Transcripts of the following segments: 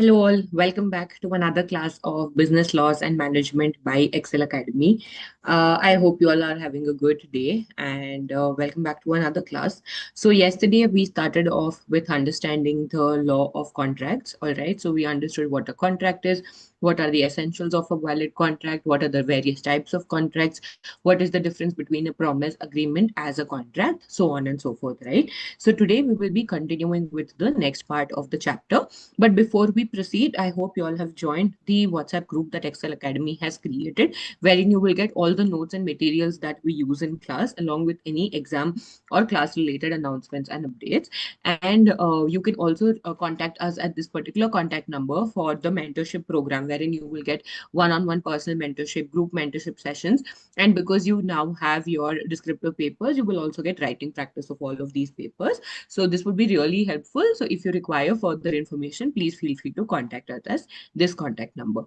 Hello all, welcome back to another class of Business Laws and Management by Excel Academy. I hope you all are having a good day and welcome back to another class. So yesterday we started off with understanding the law of contracts. All right, so we understood what a contract is, what are the essentials of a valid contract, what are the various types of contracts, what is the difference between a promise agreement as a contract, so on and so forth, right? So today we will be continuing with the next part of the chapter. But before we proceed, I hope you all have joined the WhatsApp group that Excel Academy has created, wherein you will get all the notes and materials that we use in class, along with any exam or class related announcements and updates. And you can also contact us at this particular contact number for the mentorship program, wherein you will get one-on-one personal mentorship, group mentorship sessions. And because you now have your descriptive papers, you will also get writing practice of all of these papers. So this would be really helpful. So if you require further information, please feel free to contact us at this contact number.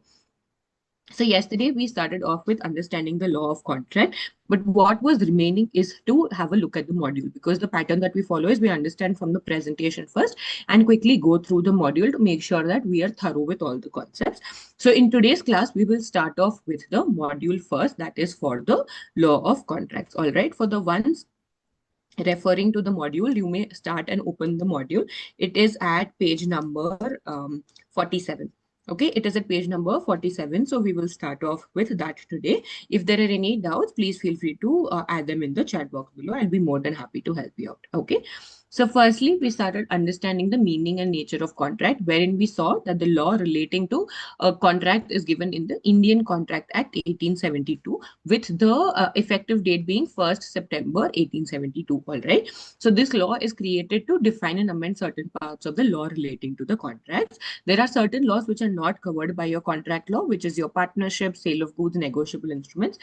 So yesterday we started off with understanding the law of contract, but what was remaining is to have a look at the module, because the pattern that we follow is we understand from the presentation first and quickly go through the module to make sure that we are thorough with all the concepts. So in today's class, we will start off with the module first, that is for the law of contracts. All right, for the ones referring to the module, you may start and open the module. It is at page number 47. Okay, it is at page number 47. So we will start off with that today. If there are any doubts, please feel free to add them in the chat box below. I'll be more than happy to help you out. Okay. So firstly, we started understanding the meaning and nature of contract, wherein we saw that the law relating to a contract is given in the Indian Contract Act 1872, with the effective date being 1st September 1872. All right. So this law is created to define and amend certain parts of the law relating to the contracts. There are certain laws which are not covered by your contract law, which is your partnership, sale of goods, negotiable instruments,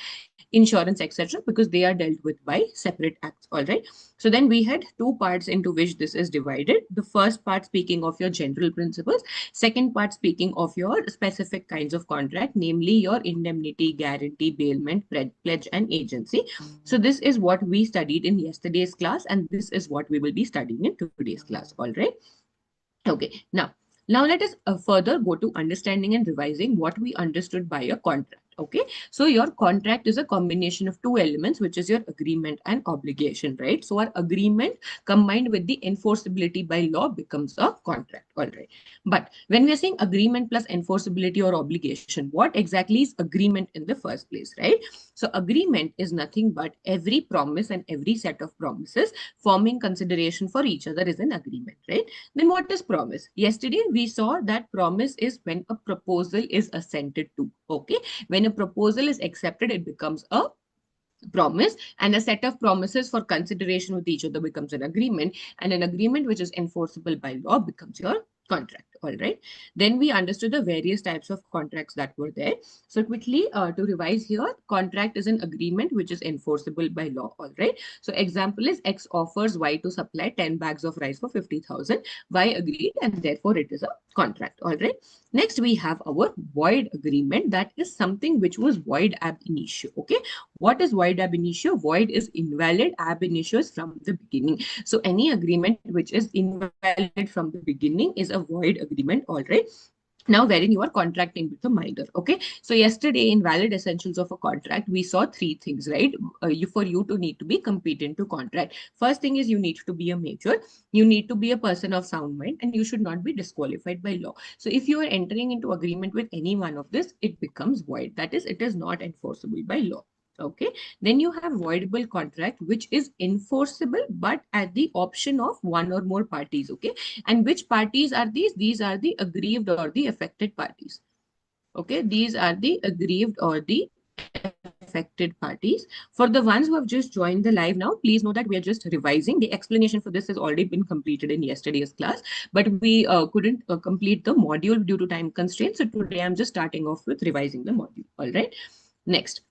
insurance, etc., because they are dealt with by separate acts. All right. So then we had two parts into which this is divided. The first part speaking of your general principles, second part speaking of your specific kinds of contract, namely your indemnity, guarantee, bailment, pledge, and agency. So this is what we studied in yesterday's class, and this is what we will be studying in today's class. All right. Okay. Now let us further go to understanding and revising what we understood by a contract. Okay, so your contract is a combination of two elements, which is your agreement and obligation, right? So our agreement combined with the enforceability by law becomes a contract. All right, but when we are saying agreement plus enforceability or obligation, what exactly is agreement in the first place, right? So agreement is nothing but every promise and every set of promises forming consideration for each other is an agreement, right? Then what is promise? Yesterday we saw that promise is when a proposal is assented to. Okay, when a proposal is accepted, it becomes a promise, and a set of promises for consideration with each other becomes an agreement, and an agreement which is enforceable by law becomes your contract. All right, then we understood the various types of contracts that were there. So quickly to revise here, contract is an agreement which is enforceable by law. All right, so example is X offers Y to supply 10 bags of rice for 50,000. Y agreed, and therefore it is a contract. All right, next we have our void agreement. That is something which was void ab initio. Okay, what is void ab initio? Void is invalid, ab initio is from the beginning. So any agreement which is invalid from the beginning is a void agreement. All right, now wherein you are contracting with a minor. Okay, so yesterday in valid essentials of a contract we saw three things, right? For you to need to be competent to contract, first thing is you need to be a major, you need to be a person of sound mind, and you should not be disqualified by law. So if you are entering into agreement with any one of this, it becomes void, that is, it is not enforceable by law. Okay, then you have voidable contract, which is enforceable but at the option of one or more parties. Okay, and which parties are these? These are the aggrieved or the affected parties. Okay, these are the aggrieved or the affected parties. For the ones who have just joined the live now, please know that we are just revising. The explanation for this has already been completed in yesterday's class, but we couldn't complete the module due to time constraints. So today I'm just starting off with revising the module. All right. Next,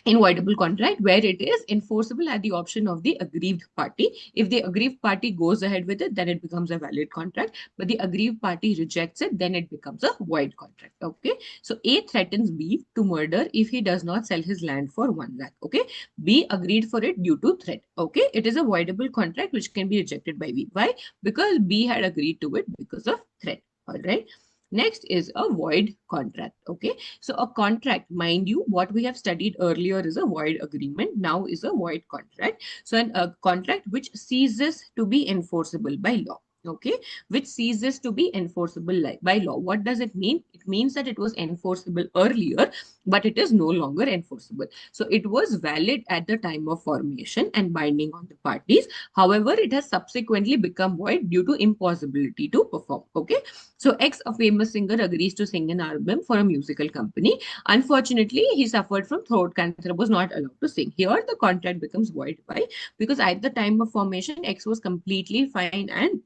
invoidable contract, where it is enforceable at the option of the aggrieved party. If the aggrieved party goes ahead with it, then it becomes a valid contract, but the aggrieved party rejects it, then it becomes a void contract. Okay, so A threatens B to murder if he does not sell his land for 1 lakh. Okay, B agreed for it due to threat. Okay, it is a voidable contract which can be rejected by B. Why? Because B had agreed to it because of threat. All right. Next is a void contract. Okay, so a contract, mind you, what we have studied earlier is a void agreement. Now is a void contract. So a contract which ceases to be enforceable by law. Okay, which ceases to be enforceable by law. What does it mean? It means that it was enforceable earlier, but it is no longer enforceable. So it was valid at the time of formation and binding on the parties. However, it has subsequently become void due to impossibility to perform. Okay, so X, a famous singer, agrees to sing an album for a musical company. Unfortunately, he suffered from throat cancer, was not allowed to sing. Here, the contract becomes void. Why? Because at the time of formation, X was completely fine and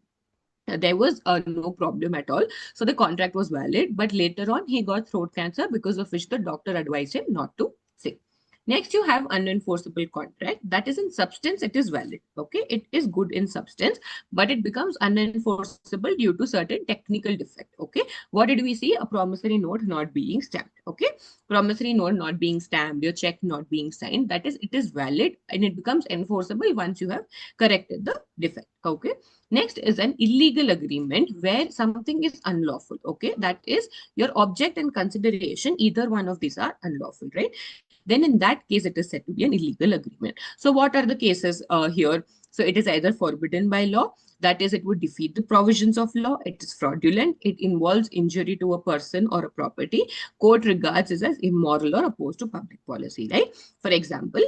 there was no problem at all. So the contract was valid, but later on he got throat cancer, because of which the doctor advised him not to sing. Next, you have unenforceable contract. That is, in substance, it is valid. Okay, it is good in substance, but it becomes unenforceable due to certain technical defect. Okay, what did we see? A promissory note not being stamped. Okay, promissory note not being stamped, your check not being signed. That is, it is valid and it becomes enforceable once you have corrected the defect. Okay. Next is an illegal agreement where something is unlawful. Okay, that is your object and consideration. Either one of these are unlawful, right? Then in that case, it is said to be an illegal agreement. So what are the cases here? So it is either forbidden by law, that is, it would defeat the provisions of law. It is fraudulent. It involves injury to a person or a property. Court regards it as immoral or opposed to public policy, right? For example,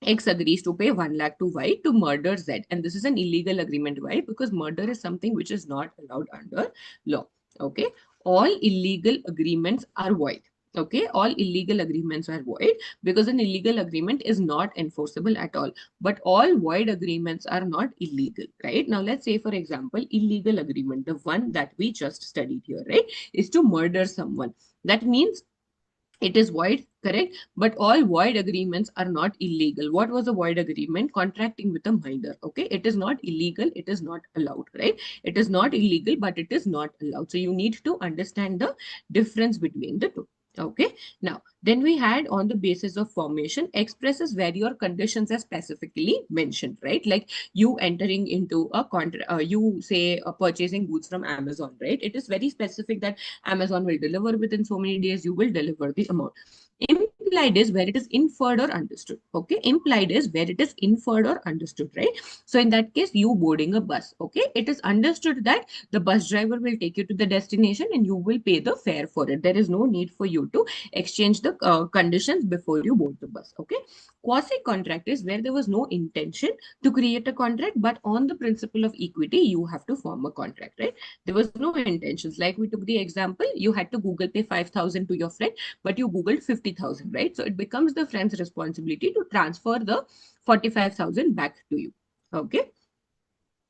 X agrees to pay 1 lakh to Y to murder Z. And this is an illegal agreement. Why? Because murder is something which is not allowed under law. Okay. All illegal agreements are void. Okay. All illegal agreements are void because an illegal agreement is not enforceable at all. But all void agreements are not illegal, right? Now, let's say, for example, illegal agreement, the one that we just studied here, right, is to murder someone. That means it is void, correct? But all void agreements are not illegal. What was a void agreement? Contracting with a minor. Okay, it is not illegal, it is not allowed, right? It is not illegal, but it is not allowed. So you need to understand the difference between the two. Okay, now then we had on the basis of formation expresses where your conditions are specifically mentioned, right? Like you entering into a contract, you say purchasing goods from Amazon, right? It is very specific that Amazon will deliver within so many days, you will deliver the amount. Implied is where it is inferred or understood. Okay, implied is where it is inferred or understood, right? So in that case, you boarding a bus, okay, it is understood that the bus driver will take you to the destination and you will pay the fare for it. There is no need for you to exchange the conditions before you board the bus. Okay, quasi contract is where there was no intention to create a contract, but on the principle of equity, you have to form a contract, right? There was no intentions. Like we took the example, you had to Google pay 5,000 to your friend, but you Googled 50,000, right? So it becomes the friend's responsibility to transfer the 45,000 back to you. Okay.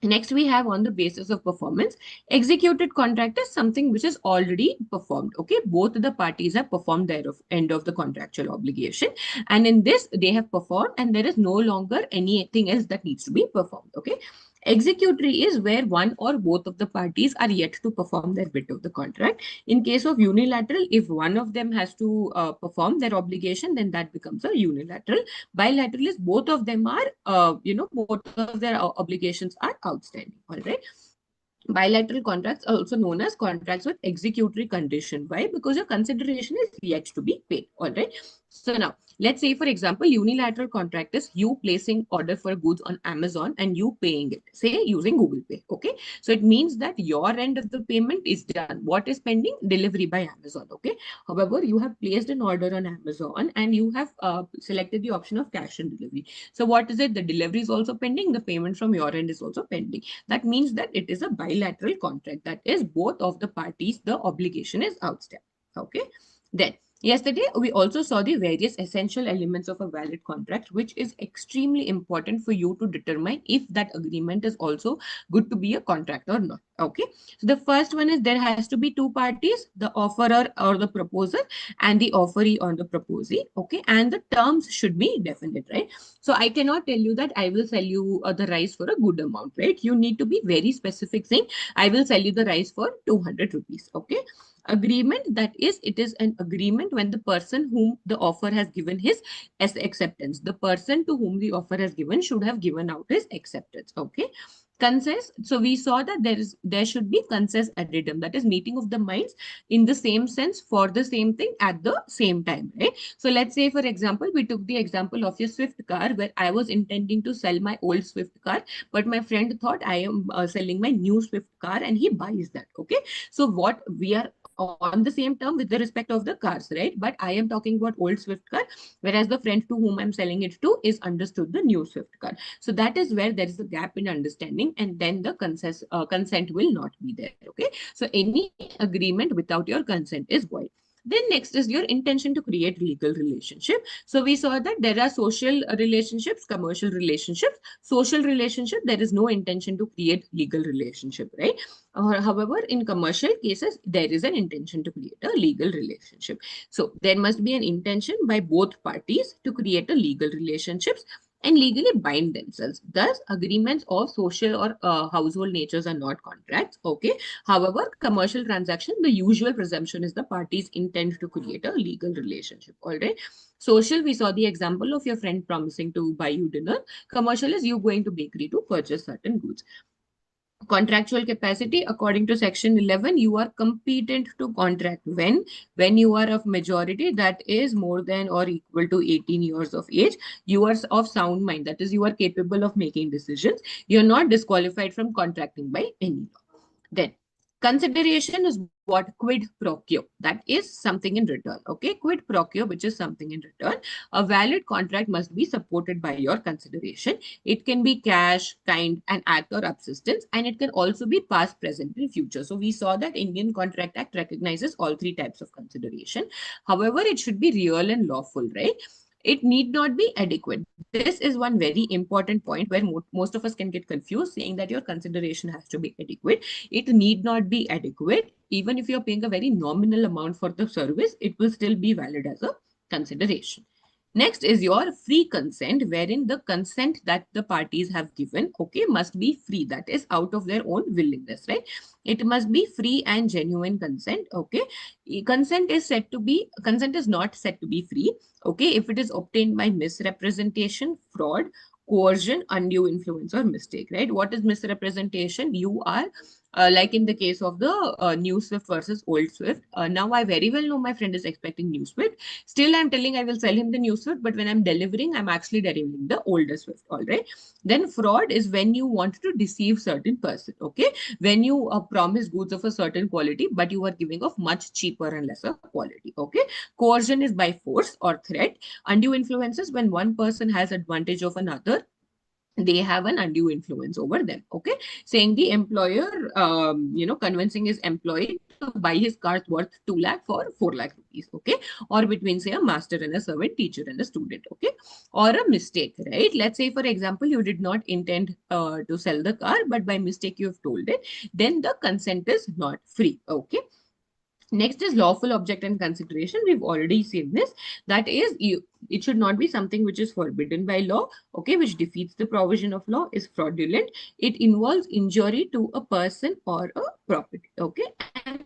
Next, we have on the basis of performance, executed contract is something which is already performed. Okay, both the parties have performed their end of the contractual obligation, and in this they have performed, and there is no longer anything else that needs to be performed. Okay, executory is where one or both of the parties are yet to perform their bit of the contract. In case of unilateral, if one of them has to perform their obligation, then that becomes a unilateral. Bilateral is both of them are, both of their obligations are outstanding. All right. Bilateral contracts are also known as contracts with executory condition. Why? Because your consideration is yet to be paid. All right. So now, let's say, for example, unilateral contract is you placing order for goods on Amazon and you paying it, say using Google Pay. Okay. So it means that your end of the payment is done. What is pending? Delivery by Amazon. Okay. However, you have placed an order on Amazon and you have selected the option of cash on delivery. So what is it? The delivery is also pending. The payment from your end is also pending. That means that it is a bilateral contract. That is, both of the parties, the obligation is outstanding. Okay. Then yesterday, we also saw the various essential elements of a valid contract, which is extremely important for you to determine if that agreement is also good to be a contract or not. Okay. So the first one is there has to be two parties, the offerer or the proposer and the offeree or the proposee. Okay. And the terms should be definite, right? So I cannot tell you that I will sell you the rice for a good amount, right? You need to be very specific saying, I will sell you the rice for 200 rupees. Okay. Agreement, that is, it is an agreement when the person whom the offer has given his as acceptance, the person to whom the offer has given should have given out his acceptance. Okay. Consensus. So we saw that there should be consensus addendum, that is meeting of the minds in the same sense for the same thing at the same time, right? So let's say, for example, we took the example of your Swift car, where I was intending to sell my old Swift car, but my friend thought I am selling my new Swift car, and he buys that. Okay, so what we are on the same term with the respect of the cars, right? But I am talking about old Swift car, whereas the friend to whom I'm selling it to is understood the new Swift car. So that is where there is a gap in understanding, and then the consent will not be there. Okay, so any agreement without your consent is void. Then next is your intention to create legal relationship. So we saw that there are social relationships, commercial relationships. Social relationship, there is no intention to create legal relationship, right? However, in commercial cases, there is an intention to create a legal relationship. So there must be an intention by both parties to create a legal relationships and legally bind themselves. Thus, agreements of social or household natures are not contracts. Okay. However, commercial transaction, the usual presumption is the parties intend to create a legal relationship. All right. Social, we saw the example of your friend promising to buy you dinner. Commercial is you going to bakery to purchase certain goods. Contractual capacity, according to section 11, you are competent to contract when you are of majority, that is more than or equal to 18 years of age. You are of sound mind, that is you are capable of making decisions. You're not disqualified from contracting by any law. Then consideration is what? Quid pro quo. That is something in return. Okay. Quid pro quo, which is something in return. A valid contract must be supported by your consideration. It can be cash, kind, an act or subsistence, and it can also be past, present, and future. So we saw that Indian Contract Act recognizes all three types of consideration. However, it should be real and lawful, right? It need not be adequate. This is one very important point where most of us can get confused, saying that your consideration has to be adequate. It need not be adequate. Even if you're paying a very nominal amount for the service, it will still be valid as a consideration. Next is your free consent, wherein the consent that the parties have given, okay, must be free. That is out of their own willingness, right? It must be free and genuine consent, okay? Consent is not said to be free, okay, if it is obtained by misrepresentation, fraud, coercion, undue influence, or mistake, right? What is misrepresentation? You are like in the case of the new Swift versus old Swift. Now I very well know my friend is expecting new Swift. Still, I'm telling I will sell him the new Swift, but when I'm delivering, I'm actually delivering the older Swift. All right. Then fraud is when you want to deceive certain person. Okay, when you promise goods of a certain quality, but you are giving of much cheaper and lesser quality. Okay, coercion is by force or threat. Undue influences when one person has advantage of another, they have an undue influence over them. Okay, saying the employer, convincing his employee to buy his car worth 2 lakh for 4 lakh rupees. Okay, or between say a master and a servant, teacher and a student. Okay, or a mistake, right? Let's say, for example, you did not intend to sell the car, but by mistake you have told it, then the consent is not free. Okay. Next is lawful object and consideration. We've already seen this. That is, it should not be something which is forbidden by law, okay, which defeats the provision of law, is fraudulent. It involves injury to a person or a property, okay, and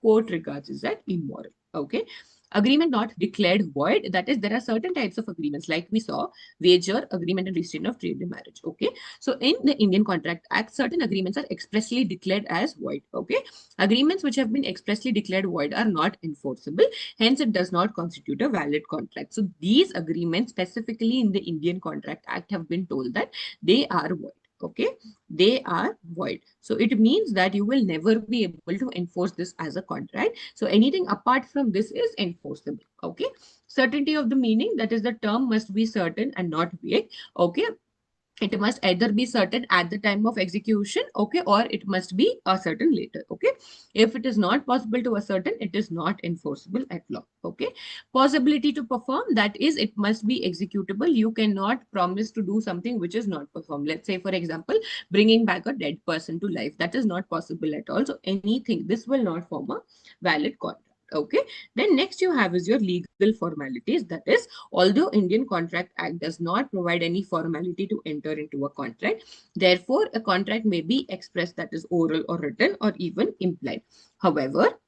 court regards is that immoral. Okay. Agreement not declared void. That is, there are certain types of agreements, like we saw, wager, agreement, and restraint of trade and marriage. Okay. So in the Indian Contract Act, certain agreements are expressly declared as void. Okay. Agreements which have been expressly declared void are not enforceable. Hence, it does not constitute a valid contract. So these agreements, specifically in the Indian Contract Act, have been told that they are void. Okay, they are void. So it means that you will never be able to enforce this as a contract. So anything apart from this is enforceable. Okay, certainty of the meaning, that is, the term must be certain and not vague. Okay, it must either be certain at the time of execution, okay, or it must be certain later. Okay, if it is not possible to ascertain, it is not enforceable at law. Okay, possibility to perform, that is, it must be executable. You cannot promise to do something which is not performed. Let's say, for example, bringing back a dead person to life, that is not possible at all. So anything, this will not form a valid contract. Okay, then next you have is your legal formalities. That is, although Indian Contract Act does not provide any formality to enter into a contract, therefore a contract may be expressed, that is oral or written or even implied. However,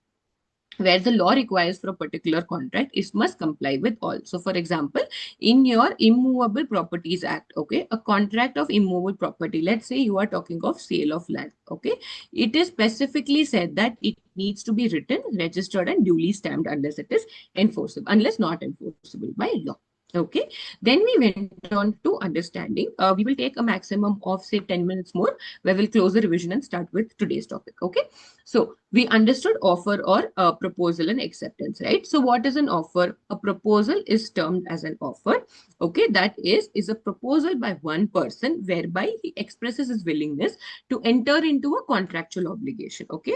where the law requires for a particular contract, it must comply with all. So, for example, in your Immovable Properties Act, okay, a contract of immovable property, let's say you are talking of sale of land, okay, it is specifically said that it needs to be written, registered, and duly stamped unless it is enforceable, unless not enforceable by law. Okay, then we went on to understanding. We will take a maximum of say 10 minutes more, where we'll close the revision and start with today's topic. Okay, so we understood offer or proposal and acceptance, right? So what is an offer? A proposal is termed as an offer. Okay, that is a proposal by one person whereby he expresses his willingness to enter into a contractual obligation. Okay,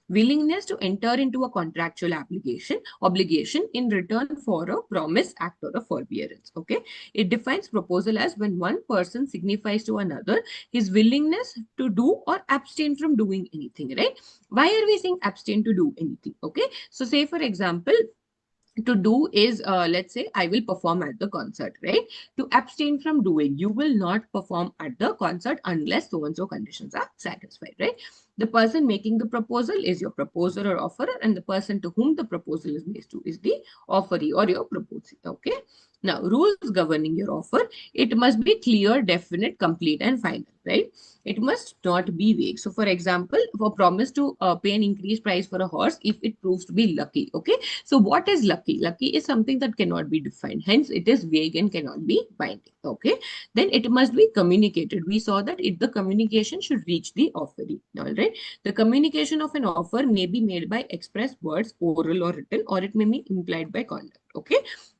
willingness to enter into a contractual obligation in return for a promise, act, or a forbearance. Okay, it defines proposal as when one person signifies to another his willingness to do or abstain from doing anything, right? Why are we saying abstain to do anything? Okay, so say for example, to do is let's say I will perform at the concert, right? To abstain from doing, you will not perform at the concert unless so and so conditions are satisfied, right? The person making the proposal is your proposer or offerer, and the person to whom the proposal is made to is the offeree or your proposee. Okay, now rules governing your offer: it must be clear, definite, complete, and final, right? It must not be vague. So for example, for promise to pay an increased price for a horse if it proves to be lucky. Okay, so what is lucky? Lucky is something that cannot be defined. Hence, it is vague and cannot be binding. Okay. Then it must be communicated. We saw that the communication should reach the offeree. All right. The communication of an offer may be made by express words, oral or written, or it may be implied by conduct. Okay.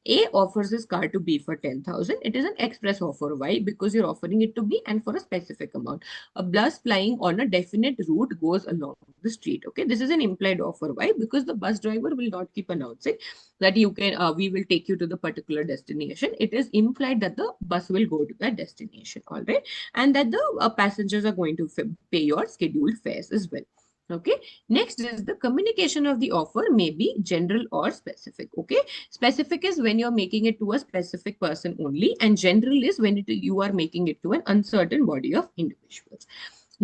A offers his car to B for 10,000. It is an express offer. Why? Because you're offering it to B and for a specific amount. A bus flying on a definite route goes along the street. Okay, this is an implied offer. Why? Because the bus driver will not keep announcing that you can we will take you to the particular destination. It is implied that the bus will go to that destination, all right, and that the passengers are going to pay your scheduled fares as well. Okay, next is the communication of the offer may be general or specific. Okay, specific is when you're making it to a specific person only, and general is when you are making it to an uncertain body of individuals.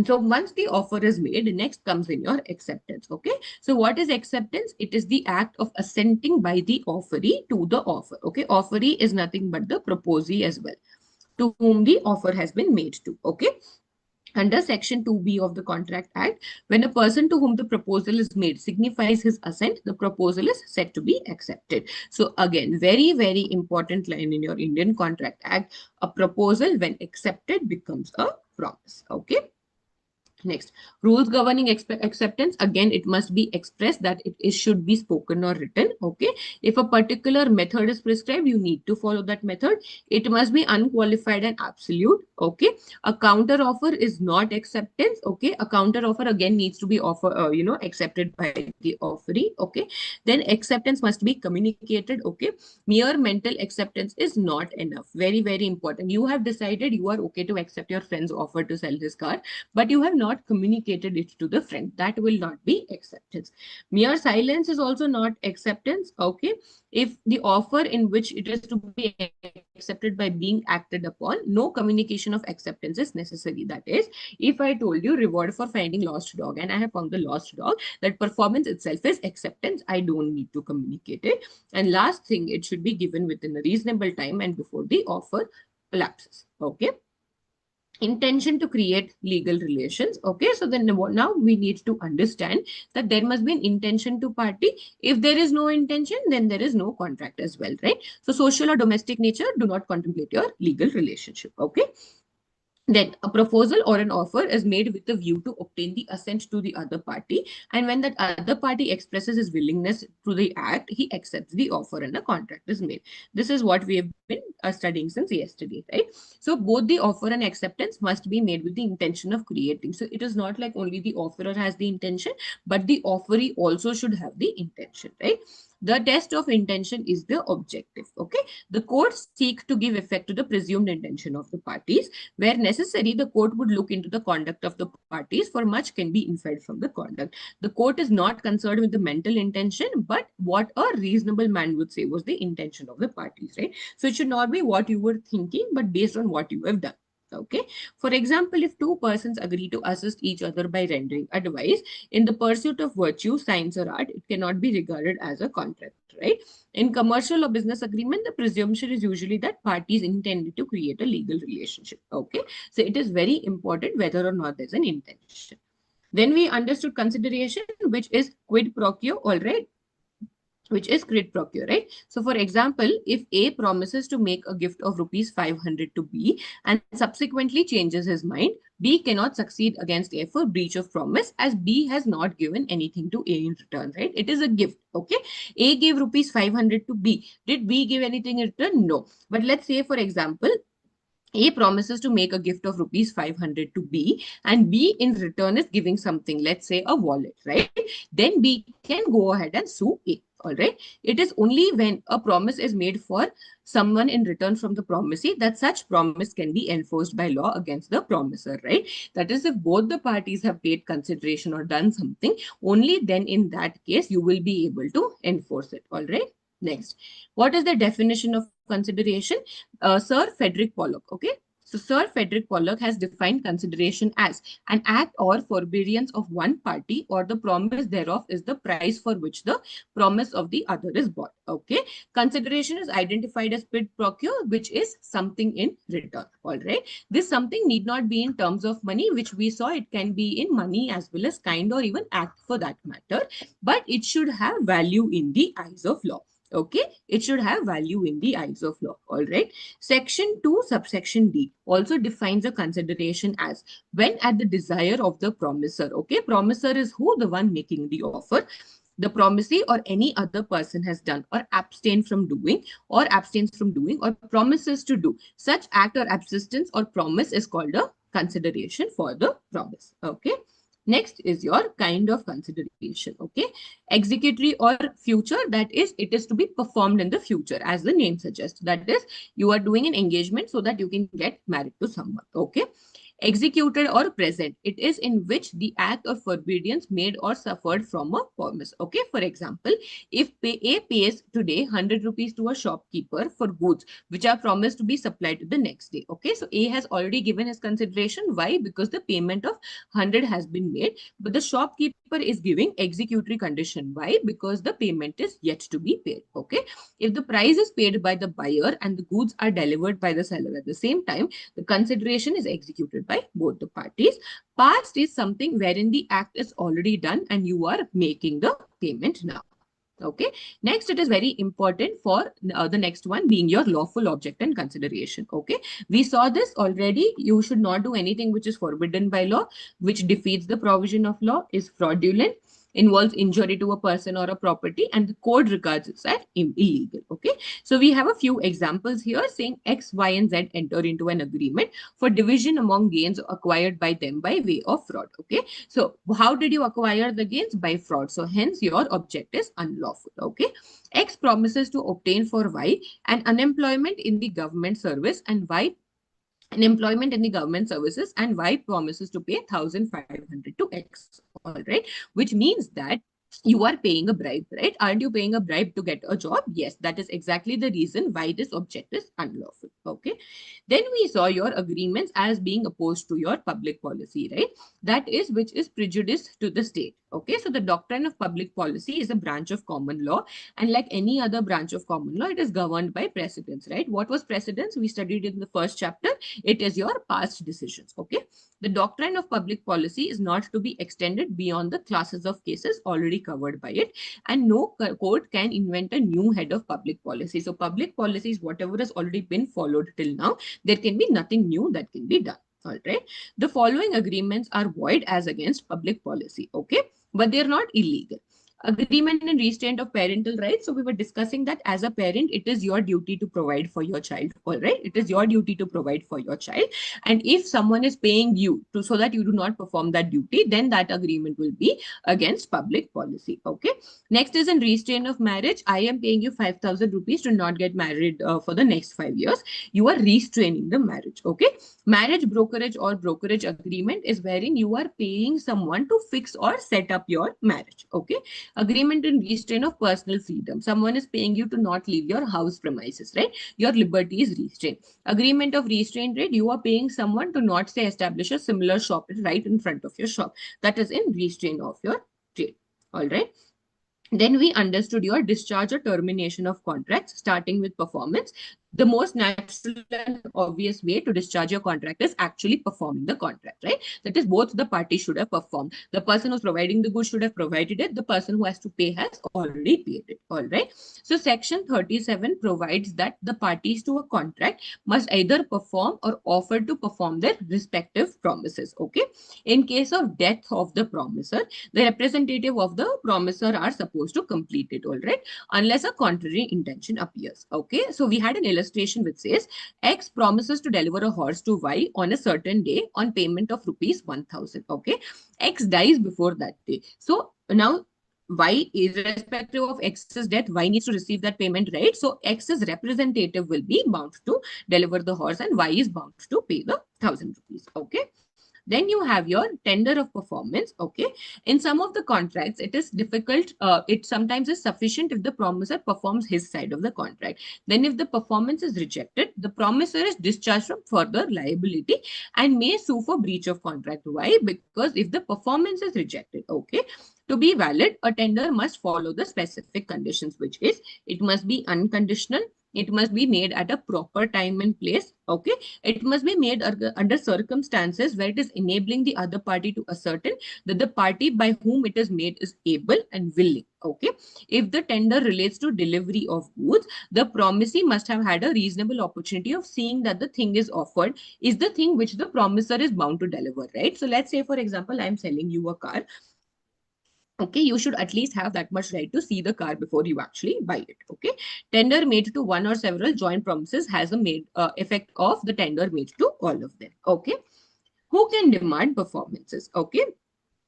So once the offer is made, next comes in your acceptance. Okay. So what is acceptance? It is the act of assenting by the offeree to the offer. Okay. Offeree is nothing but the proposee as well, to whom the offer has been made to. Okay. Under Section 2B of the Contract Act, when a person to whom the proposal is made signifies his assent, the proposal is said to be accepted. So again, very, very important line in your Indian Contract Act: a proposal when accepted becomes a promise. Okay. Next, rules governing acceptance. Again, it must be expressed that it should be spoken or written. Okay. If a particular method is prescribed, you need to follow that method. It must be unqualified and absolute. Okay. A counter offer is not acceptance. Okay. A counter offer again needs to be accepted by the offeree. Okay. Then acceptance must be communicated. Okay. Mere mental acceptance is not enough. Very, very important. You have decided you are okay to accept your friend's offer to sell his car, but you have not communicated it to the friend. That will not be acceptance. Mere silence is also not acceptance. Okay. If the offer in which it is to be accepted by being acted upon, no communication of acceptance is necessary. That is, if I told you reward for finding lost dog and I have found the lost dog, that performance itself is acceptance. I don't need to communicate it. And last thing, it should be given within a reasonable time and before the offer elapses. Okay. Intention to create legal relations. Okay, so then now we need to understand that there must be an intention to party. If there is no intention, then there is no contract as well, right? So social or domestic nature do not contemplate your legal relationship. Okay. Then a proposal or an offer is made with a view to obtain the assent to the other party. And when that other party expresses his willingness to the act, he accepts the offer and a contract is made. This is what we have been studying since yesterday, right? So both the offer and acceptance must be made with the intention of creating. So it is not like only the offerer has the intention, but the offeree also should have the intention, right? The test of intention is the objective. Okay. The courts seek to give effect to the presumed intention of the parties. Where necessary, the court would look into the conduct of the parties, for much can be inferred from the conduct. The court is not concerned with the mental intention, but what a reasonable man would say was the intention of the parties, right? So it should not be what you were thinking, but based on what you have done. Okay. For example, if two persons agree to assist each other by rendering advice in the pursuit of virtue, science, or art, it cannot be regarded as a contract, right? In commercial or business agreement, the presumption is usually that parties intended to create a legal relationship. Okay. So it is very important whether or not there's an intention. Then we understood consideration, which is quid pro quo, all right, which is quid pro quo, right? So, for example, if A promises to make a gift of rupees 500 to B and subsequently changes his mind, B cannot succeed against A for breach of promise as B has not given anything to A in return, right? It is a gift, okay? A gave rupees 500 to B. Did B give anything in return? No. But let's say, for example, a promises to make a gift of rupees 500 to B and B in return is giving something, let's say a wallet, right? Then B can go ahead and sue A, all right? It is only when a promise is made for someone in return from the promisee that such promise can be enforced by law against the promiser, right? That is, if both the parties have paid consideration or done something, only then in that case you will be able to enforce it, all right? Next, what is the definition of consideration? Sir Frederick Pollock. Okay. So, Sir Frederick Pollock has defined consideration as an act or forbearance of one party or the promise thereof is the price for which the promise of the other is bought. Okay. Consideration is identified as quid pro quo, which is something in return. All right. This something need not be in terms of money, which we saw it can be in money as well as kind or even act for that matter, but it should have value in the eyes of law. Okay, it should have value in the eyes of law. All right. Section 2, subsection D also defines a consideration as when at the desire of the promiser. Okay, promiser is who? The one making the offer. The promisee or any other person has done or abstained from doing or abstains from doing or promises to do such act or absistence or promise is called a consideration for the promise. Okay. Next is your kind of consideration. Okay. Executory or future, that is, it is to be performed in the future, as the name suggests. That is, you are doing an engagement so that you can get married to someone. Okay. Executed or present, it is in which the act or forbearance made or suffered from a promise. Okay. For example, if A pays today 100 rupees to a shopkeeper for goods which are promised to be supplied to the next day. Okay. So A has already given his consideration. Why? Because the payment of 100 has been made, but the shopkeeper is giving executory condition. Why? Because the payment is yet to be paid. Okay. If the price is paid by the buyer and the goods are delivered by the seller at the same time, the consideration is executed by both the parties. Past is something wherein the act is already done and you are making the payment now. Okay. Next, it is very important for the next one being your lawful object and consideration. Okay. We saw this already. You should not do anything which is forbidden by law, which defeats the provision of law, is fraudulent, involves injury to a person or a property, and the code regards it as illegal. Okay. So we have a few examples here saying X, Y, and Z enter into an agreement for division among gains acquired by them by way of fraud. Okay. So how did you acquire the gains? By fraud. So hence your object is unlawful. Okay. X promises to obtain for Y an unemployment in the government service and Y an employment in the government services and Y promises to pay 1,500 to X. All right. Which means that you are paying a bribe, right? Aren't you paying a bribe to get a job? Yes, that is exactly the reason why this object is unlawful. Okay. Then we saw your agreements as being opposed to your public policy, right? That is, which is prejudice to the state. Okay. So the doctrine of public policy is a branch of common law. And like any other branch of common law, it is governed by precedents, right? What was precedents? We studied in the first chapter. It is your past decisions. Okay. The doctrine of public policy is not to be extended beyond the classes of cases already covered by it, and no court can invent a new head of public policy. So public policy is whatever has already been followed till now. There can be nothing new that can be done. All right. The following agreements are void as against public policy. Okay. But they're not illegal. Agreement and restraint of parental rights. So we were discussing that as a parent, it is your duty to provide for your child. All right. It is your duty to provide for your child. And if someone is paying you to so that you do not perform that duty, then that agreement will be against public policy. Okay. Next is in restraint of marriage. I am paying you 5,000 rupees to not get married for the next 5 years. You are restraining the marriage. Okay. Marriage brokerage or brokerage agreement is wherein you are paying someone to fix or set up your marriage. Okay. Agreement in restraint of personal freedom. Someone is paying you to not leave your house premises, right? Your liberty is restrained. Agreement of restraint rate, you are paying someone to not say establish a similar shop right in front of your shop. That is in restraint of your trade. All right. Then we understood your discharge or termination of contracts, starting with performance. The most natural and obvious way to discharge your contract is actually performing the contract, right? That is, both the parties should have performed. The person who's providing the goods should have provided it. The person who has to pay has already paid it. All right. So Section 37 provides that the parties to a contract must either perform or offer to perform their respective promises. Okay. In case of death of the promiser, the representative of the promiser are supposed to complete it, all right, unless a contrary intention appears. Okay, so we had an illustration which says X promises to deliver a horse to Y on a certain day on payment of rupees 1000. Okay, X dies before that day. So now Y, irrespective of X's death, Y needs to receive that payment, right? So X's representative will be bound to deliver the horse and Y is bound to pay the 1000 rupees. Okay. Then you have your tender of performance. Okay. In some of the contracts, it is difficult. It sometimes is sufficient if the promiser performs his side of the contract. Then if the performance is rejected, the promiser is discharged from further liability and may sue for breach of contract. Why? Because if the performance is rejected, okay, to be valid, a tender must follow the specific conditions, which is it must be unconditional. It must be made at a proper time and place. Okay. It must be made under circumstances where it is enabling the other party to ascertain that the party by whom it is made is able and willing. Okay. If the tender relates to delivery of goods, the promisee must have had a reasonable opportunity of seeing that the thing is offered is the thing which the promiser is bound to deliver, right? So let's say, for example, I'm selling you a car. Okay, you should at least have that much right to see the car before you actually buy it. Okay, tender made to one or several joint promises has a made effect of the tender made to all of them. Okay, who can demand performances? Okay,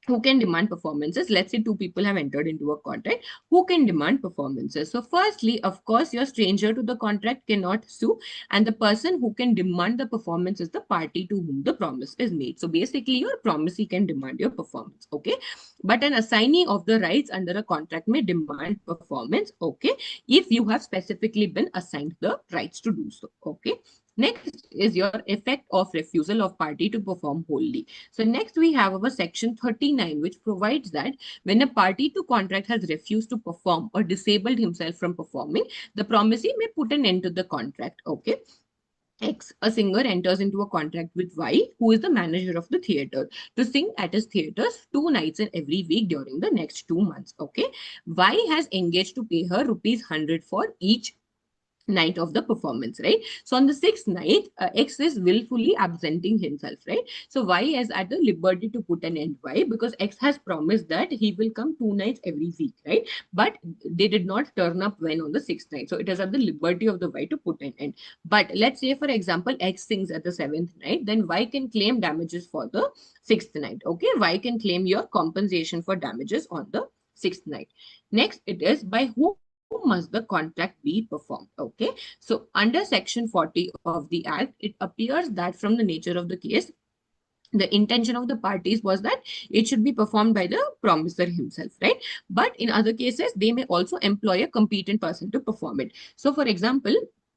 who can demand performances? Let's say two people have entered into a contract. Who can demand performances? So firstly, of course, your stranger to the contract cannot sue, and the person who can demand the performance is the party to whom the promise is made. So basically, your promisee can demand your performance. Okay, but an assignee of the rights under a contract may demand performance. Okay, if you have specifically been assigned the rights to do so. Okay. Next is your effect of refusal of party to perform wholly. So next we have our section 39, which provides that when a party to contract has refused to perform or disabled himself from performing, the promisee may put an end to the contract. Okay. X, a singer enters into a contract with Y, who is the manager of the theater, to sing at his theaters 2 nights in every week during the next 2 months. Okay. Y has engaged to pay her rupees 100 for each night of the performance, right? So on the sixth night, X is willfully absenting himself, right? So Y is at the liberty to put an end. Why? Because X has promised that he will come 2 nights every week, right? But they did not turn up when on the sixth night. So it is at the liberty of the Y to put an end. But let's say, for example, X sings at the seventh night, then Y can claim damages for the sixth night. Okay, Y can claim your compensation for damages on the sixth night. Next, it is by whom must the contract be performed. Okay, so under section 40 of the act, it appears that from the nature of the case, the intention of the parties was that it should be performed by the promiser himself, right? But in other cases, they may also employ a competent person to perform it. So for example,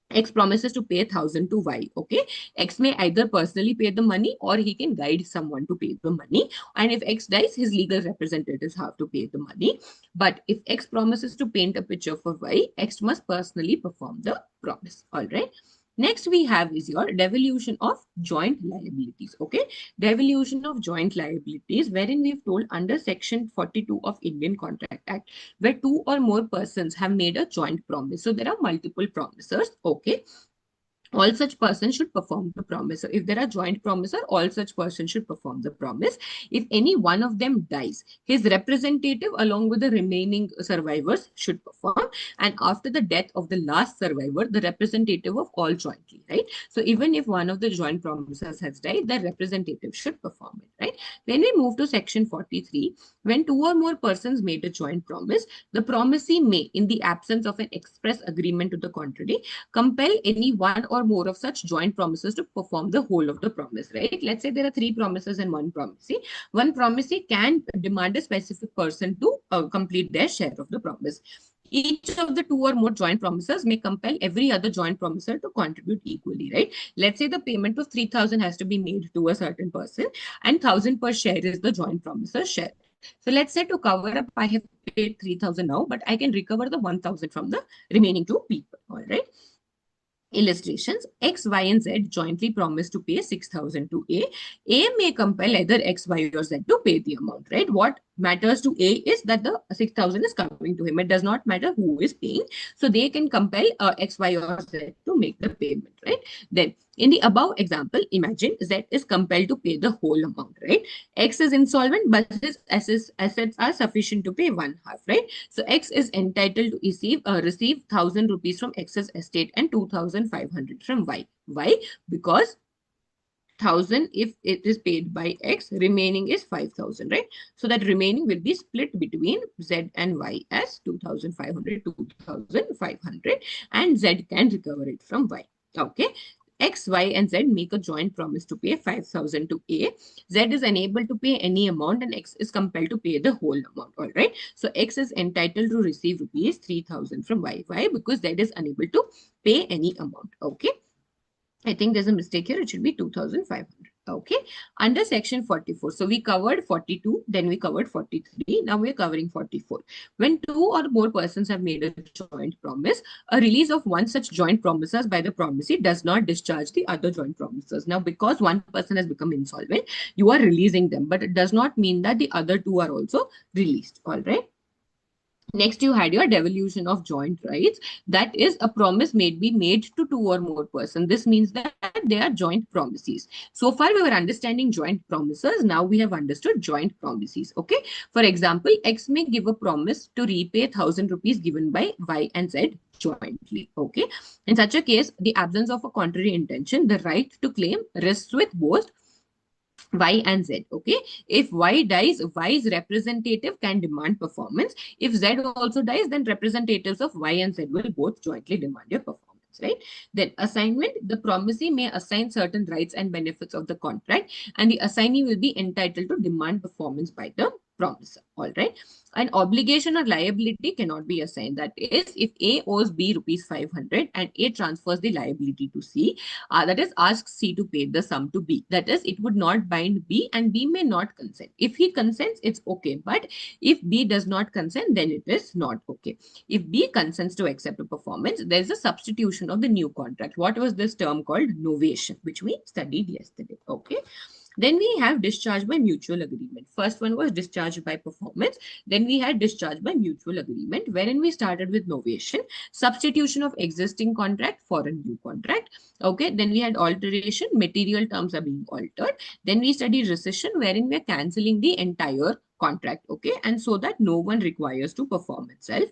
X promises to pay 1000 to Y. Okay, X may either personally pay the money or he can guide someone to pay the money. And if X dies, his legal representatives have to pay the money. But if X promises to paint a picture for Y, X must personally perform the promise. All right. Next we have is your devolution of joint liabilities. Okay, devolution of joint liabilities, wherein we've told under section 42 of Indian Contract Act, where two or more persons have made a joint promise. So there are multiple promisers. Okay, all such persons should perform the promise. So if there are joint promiser, all such persons should perform the promise. If any one of them dies, his representative along with the remaining survivors should perform. And after the death of the last survivor, the representative of all jointly, right? So even if one of the joint promisers has died, the representative should perform it, right? When we move to section 43, when two or more persons made a joint promise, the promisee may, in the absence of an express agreement to the contrary, compel any one or or more of such joint promises to perform the whole of the promise, right? Let's say there are three promises and one promisee. One promisee can demand a specific person to complete their share of the promise. Each of the two or more joint promisers may compel every other joint promiser to contribute equally, right? Let's say the payment of 3,000 has to be made to a certain person, and 1,000 per share is the joint promiser's share. So let's say to cover up, I have paid 3,000 now, but I can recover the 1,000 from the remaining two people, all right? Illustrations: X, Y, and Z jointly promise to pay 6,000 to A. A may compel either X, Y, or Z to pay the amount, right? What matters to A is that the 6,000 is coming to him. It does not matter who is paying. So they can compel X, Y, or Z to make the payment, right? Then in the above example, imagine Z is compelled to pay the whole amount, right? X is insolvent, but his assets are sufficient to pay one half, right? So X is entitled to receive 1,000 rupees from X's estate and 2,500 from Y. Why? Because 1,000 if it is paid by X, remaining is 5,000, right? So that remaining will be split between Z and Y as 2,500, 2,500, and Z can recover it from Y. Okay. X, Y, and Z make a joint promise to pay 5,000 to A. Z is unable to pay any amount and X is compelled to pay the whole amount. All right. So X is entitled to receive rupees 3,000 from Y. Why? Because Z is unable to pay any amount. Okay. I think there's a mistake here. It should be 2,500. Okay. Under section 44. So we covered 42, then we covered 43. Now we're covering 44. When two or more persons have made a joint promise, a release of one such joint promisers by the promisee does not discharge the other joint promisers. Now, because one person has become insolvent, you are releasing them, but it does not mean that the other two are also released. All right. Next, you had your devolution of joint rights. That is a promise be made to two or more persons. This means that they are joint promises. So far, we were understanding joint promises. Now we have understood joint promises. Okay. For example, X may give a promise to repay 1,000 rupees given by Y and Z jointly. Okay. In such a case, the absence of a contrary intention, the right to claim rests with both Y and Z. Okay. If Y dies, Y's representative can demand performance. If Z also dies, then representatives of Y and Z will both jointly demand your performance, right? Then assignment, the promisee may assign certain rights and benefits of the contract, and the assignee will be entitled to demand performance by the promiser. All right. An obligation or liability cannot be assigned. That is, if A owes B rupees 500 and A transfers the liability to C, that is, asks C to pay the sum to B. That is, it would not bind B and B may not consent. If he consents, it's okay. But if B does not consent, then it is not okay. If B consents to accept a performance, there is a substitution of the new contract. What was this term called? Novation, which we studied yesterday. Okay. Then we have discharge by mutual agreement. First one was discharge by performance. Then we had discharge by mutual agreement, wherein we started with novation, substitution of existing contract for a new contract. Okay. Then we had alteration, material terms are being altered. Then we studied rescission, wherein we are cancelling the entire contract. Okay. And so that no one requires to perform itself.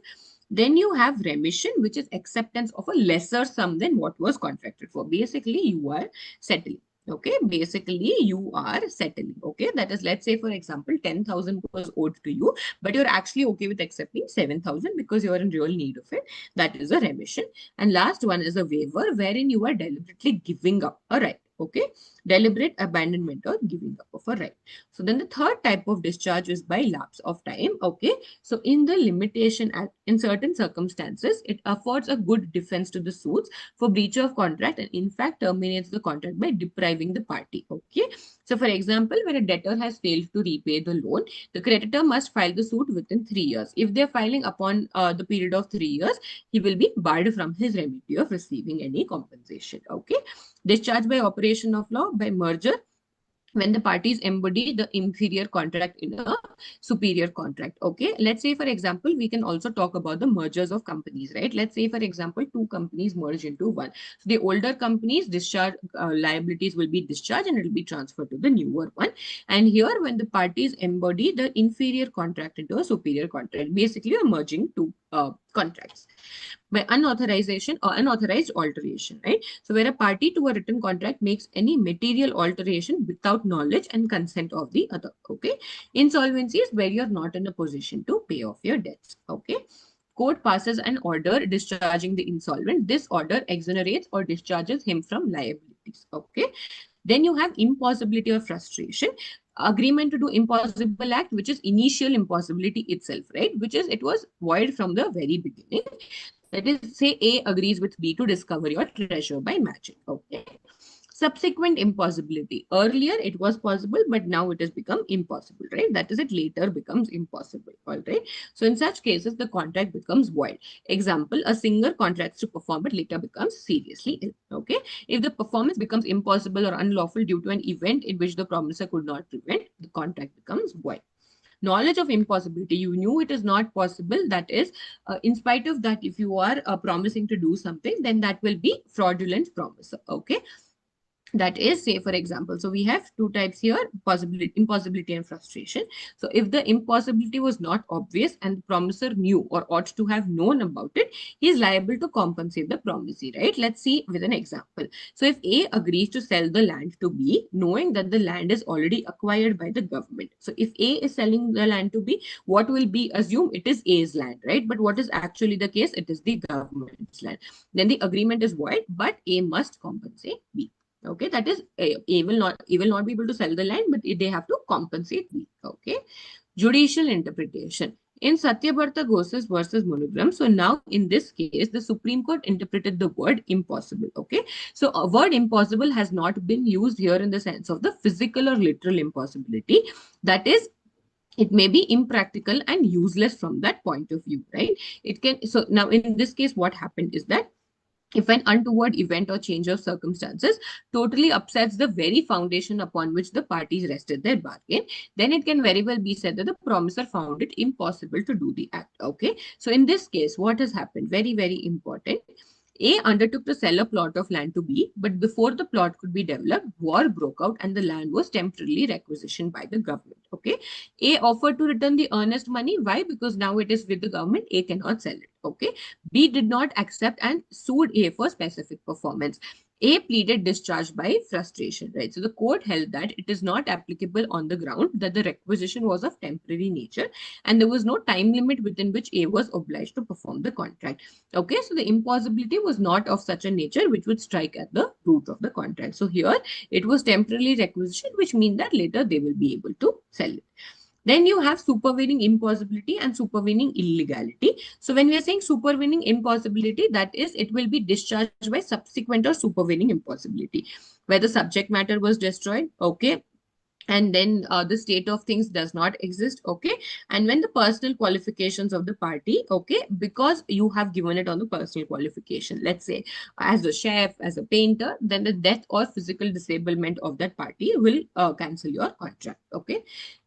Then you have remission, which is acceptance of a lesser sum than what was contracted for. Basically, you are settling. Okay, basically you are settling. Okay, that is, let's say for example, 10,000 was owed to you, but you're actually okay with accepting 7,000 because you're in real need of it. That is a remission. And last one is a waiver, wherein you are deliberately giving up a right. Okay, deliberate abandonment or giving up of a right. So then the third type of discharge is by lapse of time. Okay, so in the Limitation Act, in certain circumstances, it affords a good defense to the suits for breach of contract and in fact terminates the contract by depriving the party. Okay, so for example, when a debtor has failed to repay the loan, the creditor must file the suit within 3 years. If they're filing upon the period of 3 years, he will be barred from his remedy of receiving any compensation. Okay, discharge by operation of law, by merger, when the parties embody the inferior contract in a superior contract. Okay, let's say for example, we can also talk about the mergers of companies, right? Let's say for example, two companies merge into one. So the older companies discharge liabilities will be discharged and it will be transferred to the newer one. And here, when the parties embody the inferior contract into a superior contract, basically you're merging two contracts. By unauthorization or unauthorized alteration, right? So where a party to a written contract makes any material alteration without knowledge and consent of the other. Okay. Insolvency is where you're not in a position to pay off your debts. Okay. court passes an order discharging the insolvent. This order exonerates or discharges him from liabilities. Okay. Then you have impossibility or frustration. Agreement to do impossible act, which is initial impossibility itself, right? Which is it was void from the very beginning. That is, say A agrees with B to discover your treasure by magic. Okay. Subsequent impossibility. Earlier it was possible, but now it has become impossible, right? That is, it later becomes impossible. All right. So in such cases, the contract becomes void. Example, a singer contracts to perform but later becomes seriously ill. Okay. If the performance becomes impossible or unlawful due to an event in which the promiser could not prevent, the contract becomes void. Knowledge of impossibility, you knew it is not possible. That is, in spite of that, if you are promising to do something, then that will be fraudulent promise. Okay. That is, say for example, so we have two types here, possibility, impossibility and frustration. So if the impossibility was not obvious and the promiser knew or ought to have known about it, he is liable to compensate the promisee, right? Let's see with an example. So if A agrees to sell the land to B, knowing that the land is already acquired by the government. So if A is selling the land to B, what will B assume? It is A's land, right? But what is actually the case? It is the government's land. Then the agreement is void, but A must compensate B. Okay, that is, A will not be able to sell the land, but they have to compensate B. Okay, judicial interpretation. In Satyabharta Ghoses versus Monogram, so now in this case, the Supreme Court interpreted the word impossible. Okay, so a word impossible has not been used here in the sense of the physical or literal impossibility. That is, it may be impractical and useless from that point of view, right? It can, so now in this case, what happened is that if an untoward event or change of circumstances totally upsets the very foundation upon which the parties rested their bargain, then it can very well be said that the promiser found it impossible to do the act. Okay. So in this case, what has happened? Very, very important. A undertook to sell a plot of land to B, but before the plot could be developed, war broke out and the land was temporarily requisitioned by the government. Okay. A offered to return the earnest money. Why? Because now it is with the government. A cannot sell it. Okay. B did not accept and sued A for specific performance. A pleaded discharge by frustration, right? So the court held that it is not applicable on the ground that the requisition was of temporary nature and there was no time limit within which A was obliged to perform the contract. Okay, so the impossibility was not of such a nature which would strike at the root of the contract. So here it was temporarily requisition, which means that later they will be able to sell it. Then you have supervening impossibility and supervening illegality. So when we are saying supervening impossibility, that is, it will be discharged by subsequent or supervening impossibility, where the subject matter was destroyed. Okay, and then the state of things does not exist. Okay, and when the personal qualifications of the party, okay, because you have given it on the personal qualification, let's say as a chef, as a painter, then the death or physical disablement of that party will cancel your contract. Okay,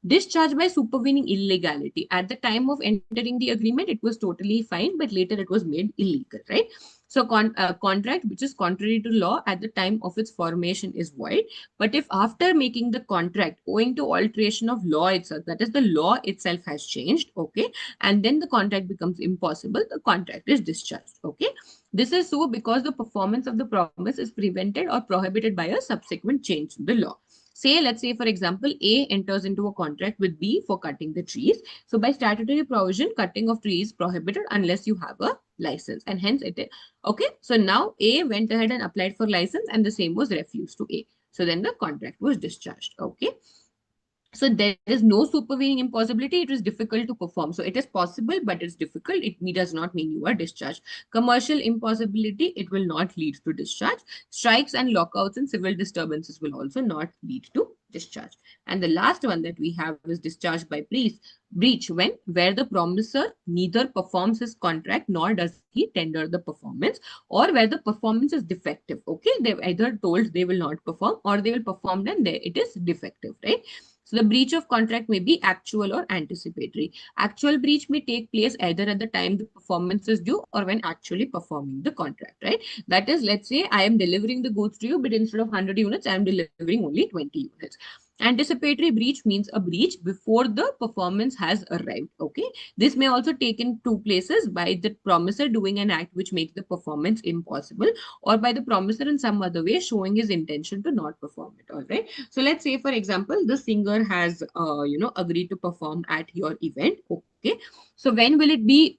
discharge by supervening illegality. At the time of entering the agreement, it was totally fine, but later it was made illegal, right? So contract which is contrary to law at the time of its formation is void. But if after making the contract, owing to alteration of law itself, that is, the law itself has changed, okay, and then the contract becomes impossible, the contract is discharged. Okay, this is so because the performance of the promise is prevented or prohibited by a subsequent change in the law. Say, let's say, for example, A enters into a contract with B for cutting the trees. So by statutory provision, cutting of trees is prohibited unless you have a license, and hence it is. Okay, so now A went ahead and applied for license and the same was refused to A. So then the contract was discharged. Okay. So there is no supervening impossibility. It is difficult to perform. So it is possible, but it's difficult. It does not mean you are discharged. Commercial impossibility, it will not lead to discharge. Strikes and lockouts and civil disturbances will also not lead to discharge. And the last one that we have is discharge by breach, where the promiser neither performs his contract nor does he tender the performance, or where the performance is defective. Okay, they've either told they will not perform or they will perform and it is defective, right? So the breach of contract may be actual or anticipatory. Actual breach may take place either at the time the performance is due or when actually performing the contract, right? That is, let's say I am delivering the goods to you, but instead of 100 units, I am delivering only 20 units. Anticipatory breach means a breach before the performance has arrived. Okay, this may also take in two places: by the promiser doing an act which makes the performance impossible, or by the promiser in some other way showing his intention to not perform it. All right, so let's say, for example, the singer has agreed to perform at your event. Okay, so when will it be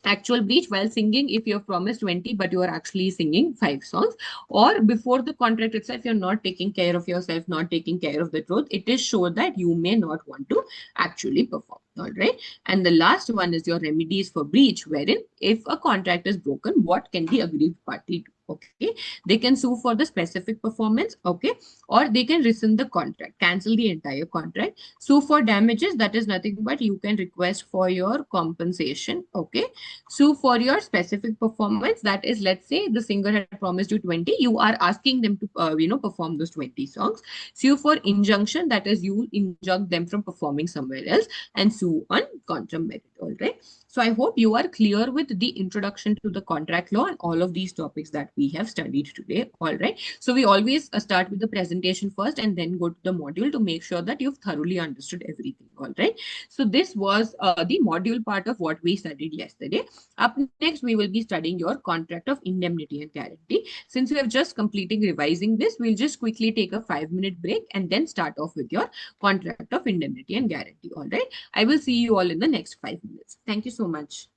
actual breach while singing if you have promised 20 but you are actually singing 5 songs, or before the contract itself you're not taking care of yourself, not taking care of the truth, it is sure that you may not want to actually perform. All right. And the last one is your remedies for breach, wherein if a contract is broken, what can the aggrieved party do? Okay, they can sue for the specific performance, okay, or they can rescind the contract, cancel the entire contract, sue for damages, that is nothing but you can request for your compensation, okay. So for your specific performance, that is, let's say the singer had promised you 20, you are asking them to, perform those 20 songs. Sue for injunction, that is, you injunct them from performing somewhere else, and sue on contra merit. All right. So I hope you are clear with the introduction to the contract law and all of these topics that we have studied today. All right. So we always start with the presentation first and then go to the module to make sure that you've thoroughly understood everything. All right. So this was the module part of what we studied yesterday. Up next, we will be studying your contract of indemnity and guarantee. Since we have just completing revising this, we'll just quickly take a 5-minute break and then start off with your contract of indemnity and guarantee. All right. I will see you all in the next 5 minutes. Thank you so much.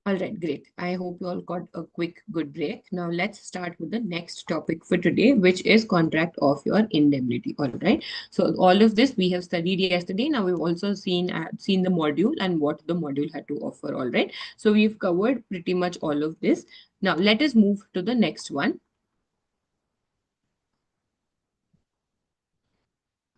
All right, great. I hope you all got a quick, good break. Now let's start with the next topic for today, which is contract of your indemnity. All right. So all of this we have studied yesterday. Now we've also seen the module and what the module had to offer. All right. So we've covered pretty much all of this. Now let us move to the next one.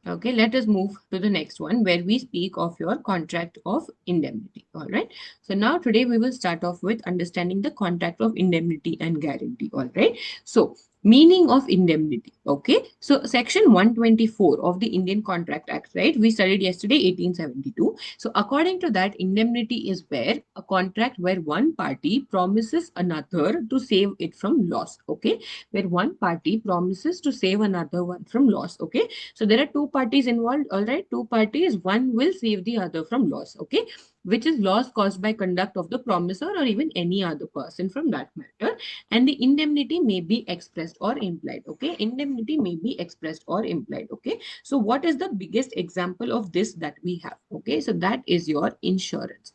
Okay, let us move to the next one where we speak of your contract of indemnity. All right. So now today we will start off with understanding the contract of indemnity and guarantee. All right. So meaning of indemnity. Okay. So section 124 of the Indian Contract Act, right? We studied yesterday 1872. So according to that, indemnity is where a contract where one party promises another to save it from loss. Okay. Where one party promises to save another one from loss. Okay, so there are two parties involved, all right? Two parties, one will save the other from loss, okay? Which is loss caused by conduct of the promisor or even any other person from that matter. And the indemnity may be expressed or implied, okay? Indemnity may be expressed or implied, okay? So what is the biggest example of this that we have, okay? So that is your insurance.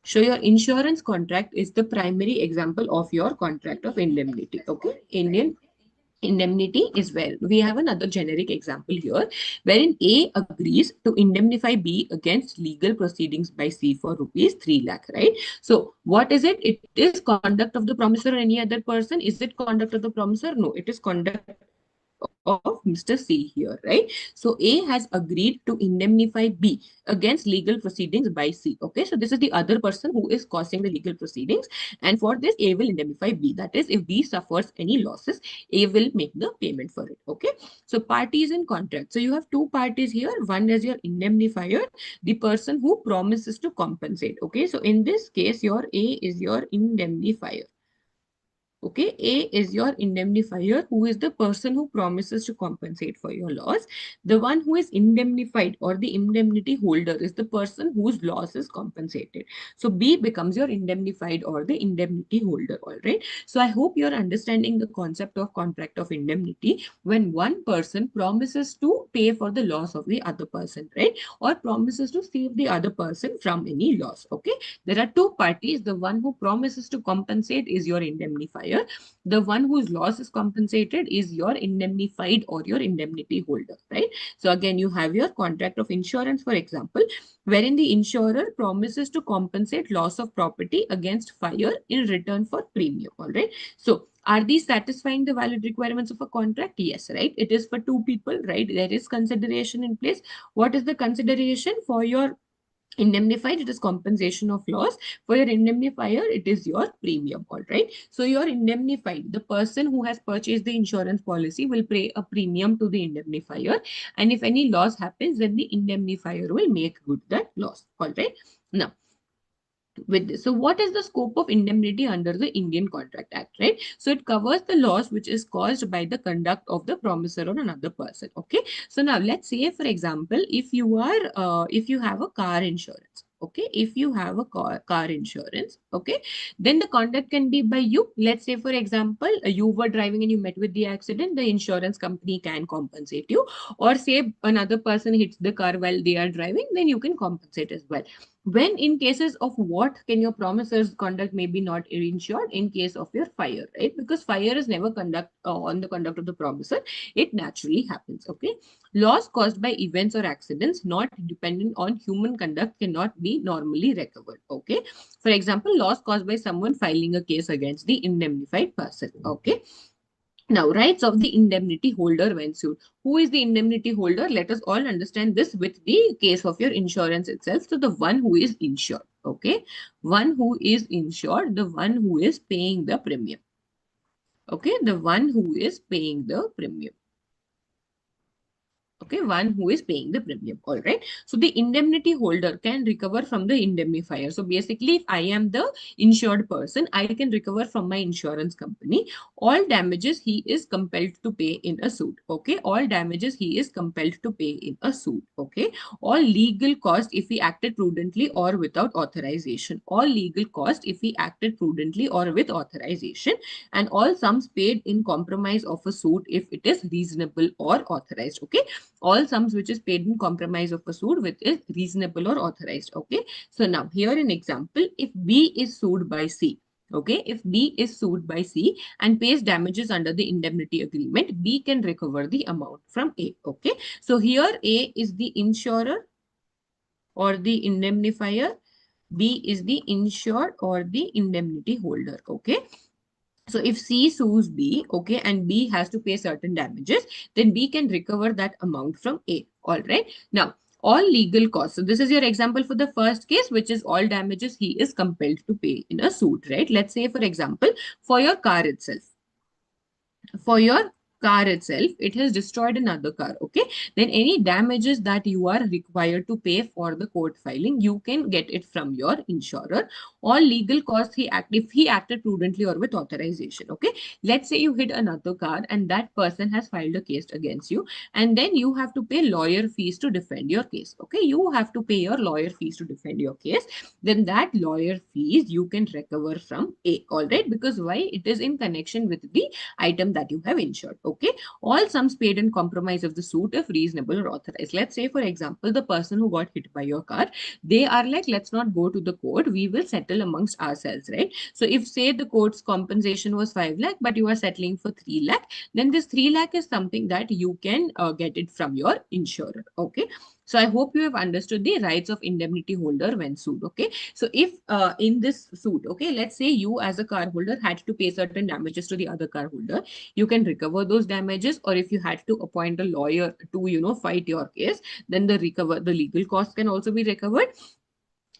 So your insurance contract is the primary example of your contract of indemnity, okay? Indian indemnity is where we have another generic example here, wherein A agrees to indemnify B against legal proceedings by C for rupees 3 lakh, right? So what is it? It is conduct of the promisor or any other person. Is it conduct of the promisor? No, it is conduct of Mr. C here, right? So A has agreed to indemnify B against legal proceedings by C. Okay, so this is the other person who is causing the legal proceedings. And for this, A will indemnify B. That is, if B suffers any losses, A will make the payment for it. Okay, so parties in contract. So you have two parties here. One is your indemnifier, the person who promises to compensate. Okay, so in this case, your A is your indemnifier. Okay, A is your indemnifier, who is the person who promises to compensate for your loss. The one who is indemnified or the indemnity holder is the person whose loss is compensated. So B becomes your indemnified or the indemnity holder. All right. So I hope you're understanding the concept of contract of indemnity when one person promises to pay for the loss of the other person, right? Or promises to save the other person from any loss. Okay. There are two parties. The one who promises to compensate is your indemnifier. The one whose loss is compensated is your indemnified or your indemnity holder, right? So again, you have your contract of insurance, for example, wherein the insurer promises to compensate loss of property against fire in return for premium, all right? So are these satisfying the valid requirements of a contract? Yes, right? It is for two people, right? There is consideration in place. What is the consideration for your indemnified? It is compensation of loss. For your indemnifier, it is your premium, all right? So you're indemnified. The person who has purchased the insurance policy will pay a premium to the indemnifier, and if any loss happens, then the indemnifier will make good that loss, all right? Now with this, so what is the scope of indemnity under the Indian Contract Act, right? So it covers the loss which is caused by the conduct of the promisor or another person. Okay, so now let's say, for example, if you have a car insurance. Okay, if you have a car insurance, okay, then the conduct can be by you. Let's say, for example, you were driving and you met with the accident, the insurance company can compensate you. Or say another person hits the car while they are driving, then you can compensate as well. When in cases of what can your promiser's conduct may be not insured? In case of your fire, right? Because fire is never conduct on the conduct of the promiser. It naturally happens. Okay, loss caused by events or accidents not dependent on human conduct cannot be normally recovered. Okay, for example, loss caused by someone filing a case against the indemnified person. Okay, now, rights of the indemnity holder when sued. Who is the indemnity holder? Let us all understand this with the case of your insurance itself. So, the one who is insured. Okay. One who is insured, the one who is paying the premium. Okay. The one who is paying the premium. Okay, one who is paying the premium. All right. So the indemnity holder can recover from the indemnifier. So basically, if I am the insured person, I can recover from my insurance company all damages he is compelled to pay in a suit. Okay, all damages he is compelled to pay in a suit. Okay, all legal cost if he acted prudently or without authorization. All legal cost if he acted prudently or with authorization, and all sums paid in compromise of a suit if it is reasonable or authorized. Okay, all sums which is paid in compromise of a suit which is reasonable or authorized. Okay. So now here an example, if B is sued by C. Okay, if B is sued by C and pays damages under the indemnity agreement, B can recover the amount from A. Okay, so here A is the insurer or the indemnifier, B is the insured or the indemnity holder. Okay, so if C sues B, okay, and B has to pay certain damages, then B can recover that amount from A. All right. Now, all legal costs. So this is your example for the first case, which is all damages he is compelled to pay in a suit, right? Let's say, for example, for your car itself. For your car itself, it has destroyed another car. Okay, then any damages that you are required to pay for the court filing, you can get it from your insurer. All legal costs if he acted prudently or with authorization. Okay, let's say you hit another car and that person has filed a case against you, and then you have to pay lawyer fees to defend your case. Okay, you have to pay your lawyer fees to defend your case. Then that lawyer fees you can recover from A. All right, because why? It is in connection with the item that you have insured. Okay, all sums paid in compromise of the suit if reasonable or authorized. Let's say, for example, the person who got hit by your car, they are like, let's not go to the court, we will settle amongst ourselves, right? So if say the court's compensation was 5 lakh, but you are settling for 3 lakh, then this 3 lakh is something that you can get it from your insurer. Okay, so I hope you have understood the rights of indemnity holder when sued. Okay, so if in this suit, okay, let's say you as a car holder had to pay certain damages to the other car holder, you can recover those damages. Or if you had to appoint a lawyer to, fight your case, then the legal costs can also be recovered.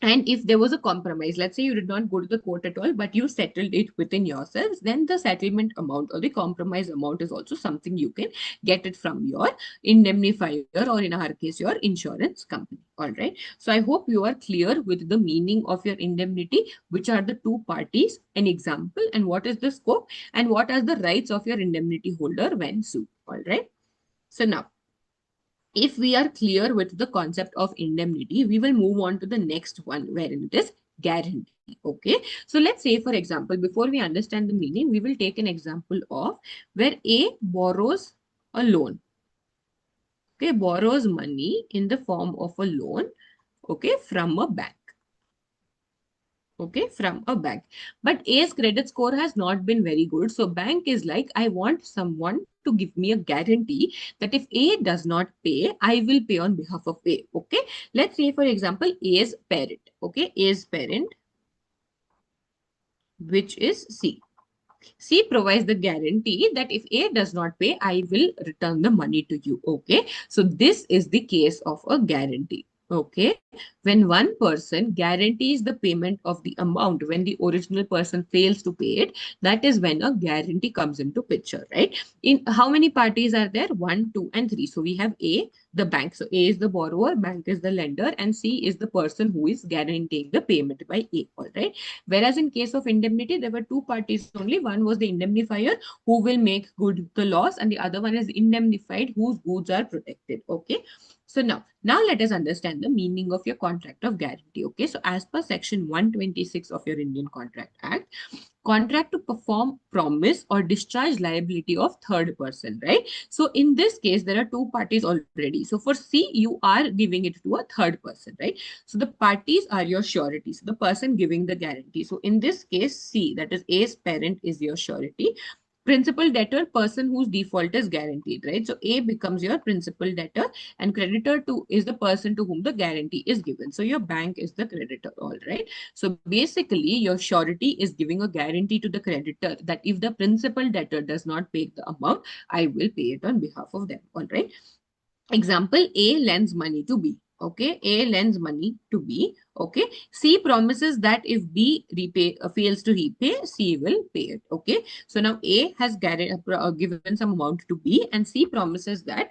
And if there was a compromise, let's say you did not go to the court at all, but you settled it within yourselves, then the settlement amount or the compromise amount is also something you can get it from your indemnifier, or in our case, your insurance company. All right. So I hope you are clear with the meaning of your indemnity, which are the two parties, an example, and what is the scope, and what are the rights of your indemnity holder when sued. All right. So now, if we are clear with the concept of indemnity, we will move on to the next one, wherein it is guarantee. Okay. So let's say, for example, before we understand the meaning, we will take an example of where A borrows a loan. Okay. Borrows money in the form of a loan. Okay. From a bank. Okay, from a bank. But A's credit score has not been very good. So bank is like, I want someone to give me a guarantee that if A does not pay, I will pay on behalf of A. Okay, let's say, for example, A's parent. Okay, A's parent, which is C. C provides the guarantee that if A does not pay, I will return the money to you. Okay, so this is the case of a guarantee. Okay, when one person guarantees the payment of the amount when the original person fails to pay it, that is when a guarantee comes into picture, right? In how many parties are there? 1, 2, and 3. So we have A, the bank. So A is the borrower, bank is the lender, and C is the person who is guaranteeing the payment by A. All right. Whereas in case of indemnity, there were two parties only. One was the indemnifier who will make good the loss, and the other one is indemnified whose goods are protected. Okay. So now let us understand the meaning of your contract of guarantee. Okay. So as per section 126 of your Indian Contract Act, contract to perform promise or discharge liability of third person, right? So in this case, there are two parties already. So for C, you are giving it to a third person, right? So the parties are your surety. So the person giving the guarantee. So in this case, C, that is A's parent, is your surety. Principal debtor, person whose default is guaranteed, right? So A becomes your principal debtor, and creditor to is the person to whom the guarantee is given. So your bank is the creditor, all right? So basically, your surety is giving a guarantee to the creditor that if the principal debtor does not pay the amount, I will pay it on behalf of them, all right? Example, A lends money to B. Okay, A lends money to B. Okay, C promises that if B fails to repay, C will pay it. Okay, so now A has given some amount to B, and C promises that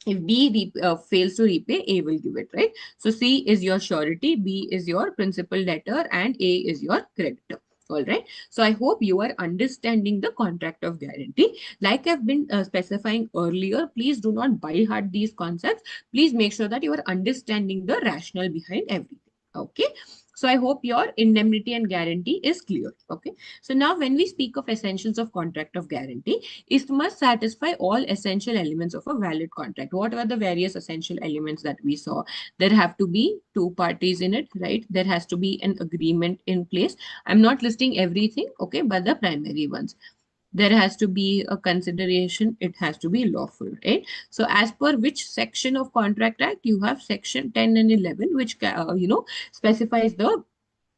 if B fails to repay, A will give it, right? So C is your surety, B is your principal debtor, and A is your creditor. All right. So I hope you are understanding the contract of guarantee. Like I've been specifying earlier, please do not by heart these concepts. Please make sure that you are understanding the rationale behind everything. Okay. So I hope your indemnity and guarantee is clear. Okay. So now when we speak of essentials of contract of guarantee, it must satisfy all essential elements of a valid contract. What were the various essential elements that we saw? There have to be two parties in it, right? There has to be an agreement in place. I'm not listing everything, okay, but the primary ones. There has to be a consideration. It has to be lawful, right? So as per which section of Contract Act, you have section 10 and 11, which, specifies the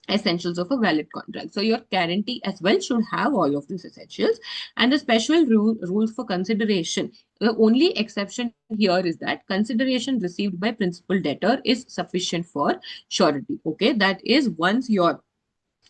essentials of a valid contract. So your guarantee as well should have all of these essentials. And the special rules for consideration. The only exception here is that consideration received by principal debtor is sufficient for surety. Okay, that is once your,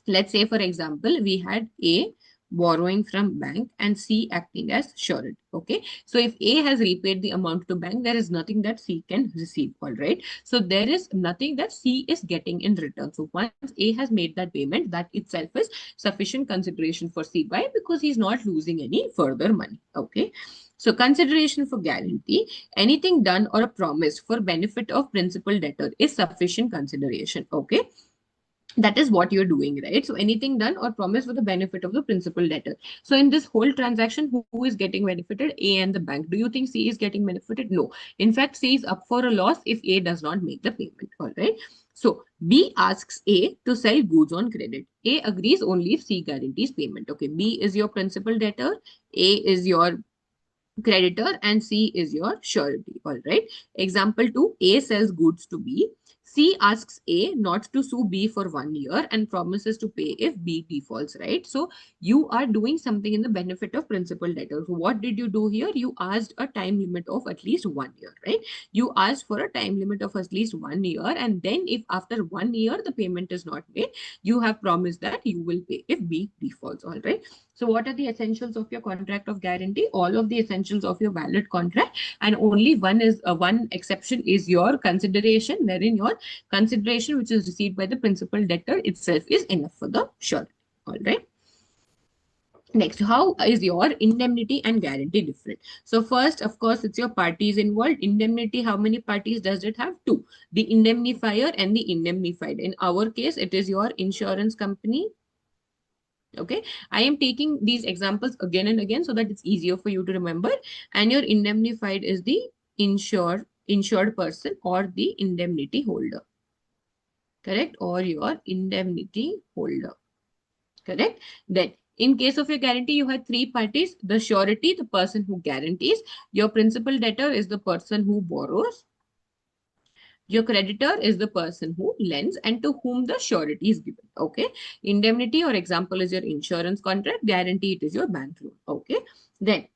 let's say for example, we had A borrowing from bank and C acting as surety. Okay. So if A has repaid the amount to bank, there is nothing that C can receive. All right. So there is nothing that C is getting in return. So once A has made that payment, that itself is sufficient consideration for C. Why? Because he's not losing any further money. Okay. So consideration for guarantee, anything done or a promise for benefit of principal debtor is sufficient consideration. Okay. That is what you're doing, right? So anything done or promised for the benefit of the principal debtor. So in this whole transaction, who is getting benefited? A and the bank. Do you think C is getting benefited? No. In fact, C is up for a loss if A does not make the payment. All right. So B asks A to sell goods on credit. A agrees only if C guarantees payment. Okay. B is your principal debtor. A is your creditor and C is your surety. All right. Example 2, A sells goods to B. C asks A not to sue B for 1 year and promises to pay if B defaults, right? So you are doing something in the benefit of principal debtor. So what did you do here? You asked a time limit of at least 1 year, right? You asked for a time limit of at least 1 year. And then if after 1 year the payment is not made, you have promised that you will pay if B defaults, all right? So what are the essentials of your contract of guarantee? All of the essentials of your valid contract, and only one exception is your consideration, wherein your consideration which is received by the principal debtor itself is enough for the surety. All right. Next, how is your indemnity and guarantee different? So first, of course, it's your parties involved. Indemnity, how many parties does it have? Two. The indemnifier and the indemnified. In our case, it is your insurance company. Okay, I am taking these examples again and again so that it's easier for you to remember. And your indemnified is the insured person or the indemnity holder. Correct? Or your indemnity holder. Correct? Then in case of your guarantee, you have three parties. The surety, the person who guarantees. Your principal debtor is the person who borrows. Your creditor is the person who lends and to whom the surety is given. Okay. Indemnity or example is your insurance contract. Guarantee, it is your bank loan. Okay. Then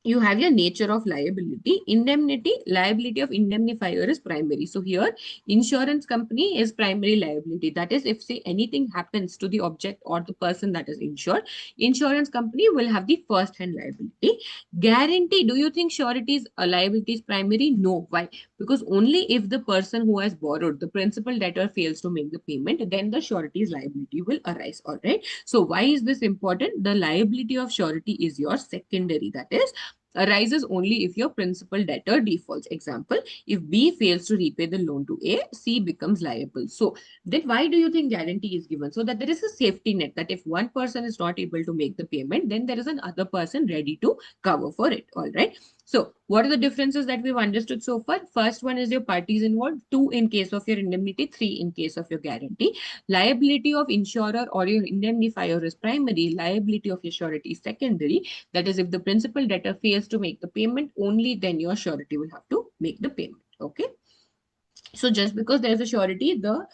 you have your nature of liability. Indemnity, liability of indemnifier is primary. So here, insurance company is primary liability. That is, if say anything happens to the object or the person that is insured, insurance company will have the first hand liability. Guarantee, do you think surety's liability is primary? No. Why? Because only if the person who has borrowed, the principal debtor fails to make the payment, then the surety's liability will arise. All right. So why is this important? The liability of surety is your secondary. That is, arises only if your principal debtor defaults. Example, if B fails to repay the loan to A, C becomes liable. So then why do you think guarantee is given? So that there is a safety net that if one person is not able to make the payment, then there is another person ready to cover for it. All right. So what are the differences that we've understood so far? First one is your parties involved. Two in case of your indemnity. Three in case of your guarantee. Liability of insurer or your indemnifier is primary. Liability of your surety is secondary. That is, if the principal debtor fails to make the payment, only then your surety will have to make the payment. Okay. So just because there's a surety, the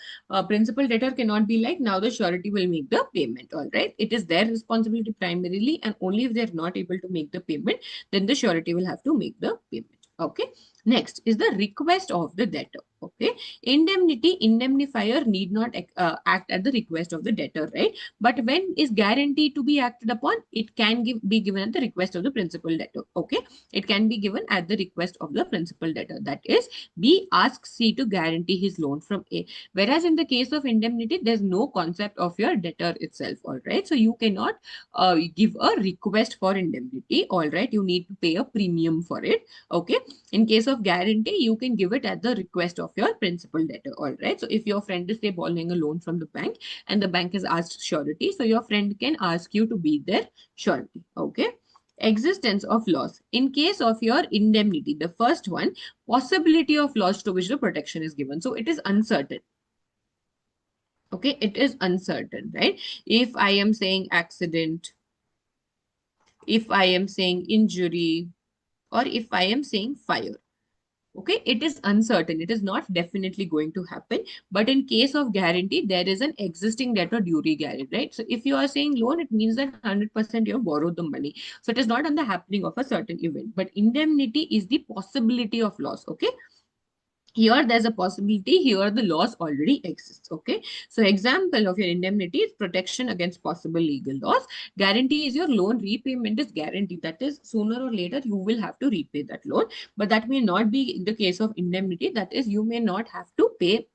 principal debtor cannot be like, now the surety will make the payment. All right. It is their responsibility primarily, and only if they're not able to make the payment, then the surety will have to make the payment. Okay. Next is the request of the debtor. Okay. Indemnity, indemnifier need not act at the request of the debtor, right? But when is guarantee to be acted upon? It can be given at the request of the principal debtor. Okay. It can be given at the request of the principal debtor. That is, B asks C to guarantee his loan from A. Whereas in the case of indemnity, there's no concept of your debtor itself. All right. So you cannot give a request for indemnity. All right. You need to pay a premium for it. Okay. In case of guarantee, you can give it at the request of your principal debtor. All right. So if your friend is say borrowing a loan from the bank and the bank has asked surety, so your friend can ask you to be their surety. Okay. Existence of loss. In case of your indemnity, the first one, possibility of loss to which the protection is given. So it is uncertain. Okay, it is uncertain, right? If I am saying accident, if I am saying injury, or if I am saying fire. Okay, it is uncertain. It is not definitely going to happen. But in case of guarantee, there is an existing debt or duty guarantee, right? So if you are saying loan, it means that 100% you have borrowed the money. So it is not on the happening of a certain event. But indemnity is the possibility of loss. Okay. Here there's a possibility, here the loss already exists. Okay, so example of your indemnity is protection against possible legal loss. Guarantee is your loan repayment is guaranteed, that is sooner or later you will have to repay that loan, but that may not be in the case of indemnity, that is you may not have to pay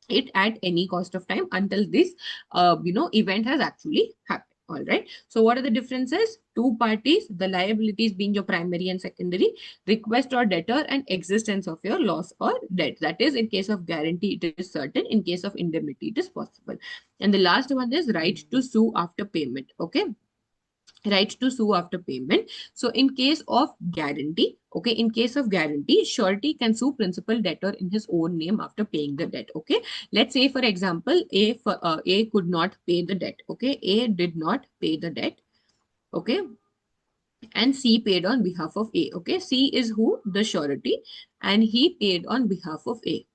it at any cost of time until this event has actually happened. All right, so what are the differences? Two parties, the liabilities being your primary and secondary, request or debtor, and existence of your loss or debt. That is, in case of guarantee it is certain, in case of indemnity it is possible. And the last one is right to sue after payment. Okay, right to sue after payment. So in case of guarantee, okay, in case of guarantee, surety can sue principal debtor in his own name after paying the debt. Okay, let's say for example, A could not pay the debt. Okay, A did not pay the debt. Okay, and C paid on behalf of A. Okay, C is who? The surety, and he paid on behalf of A.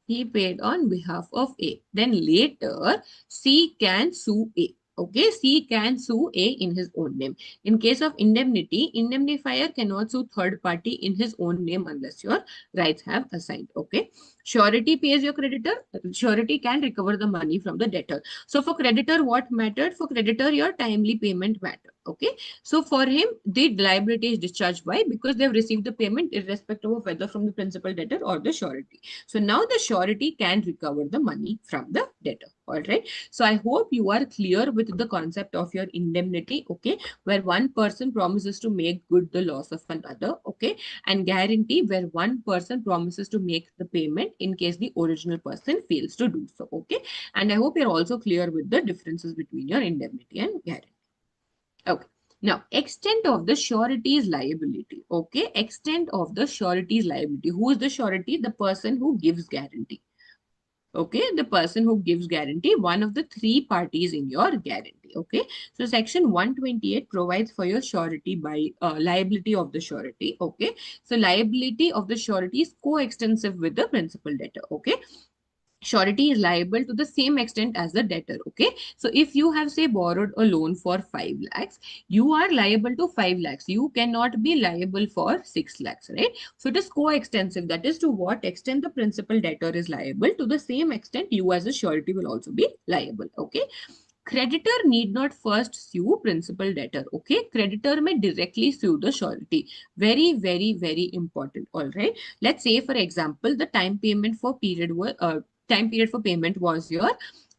He paid on behalf of A. Then later, C can sue A. Okay, C can sue A in his own name. In case of indemnity, indemnifier cannot sue third party in his own name unless your rights have assigned. Okay, surety pays your creditor. Surety can recover the money from the debtor. So for creditor, what mattered? For creditor, your timely payment mattered. Okay, so for him, the liability is discharged. Why? Because they have received the payment irrespective of whether from the principal debtor or the surety. So now the surety can recover the money from the debtor. All right. So I hope you are clear with the concept of your indemnity. Okay, where one person promises to make good the loss of another. Okay, and guarantee where one person promises to make the payment in case the original person fails to do so. Okay, and I hope you're also clear with the differences between your indemnity and guarantee. Okay. Now, extent of the surety's liability. Okay. Extent of the surety's liability. Who is the surety? The person who gives guarantee. Okay. The person who gives guarantee, one of the three parties in your guarantee. Okay. So, Section 128 provides for your surety by liability of the surety. Okay. So, liability of the surety is coextensive with the principal debtor. Okay, surety is liable to the same extent as the debtor. Okay, so if you have say borrowed a loan for 5 lakhs, you are liable to 5 lakhs, you cannot be liable for 6 lakhs, right? So it is coextensive, that is to what extent the principal debtor is liable, to the same extent you as a surety will also be liable. Okay, creditor need not first sue principal debtor. Okay, creditor may directly sue the surety. Very, very, very important. All right, let's say for example the time period for payment was your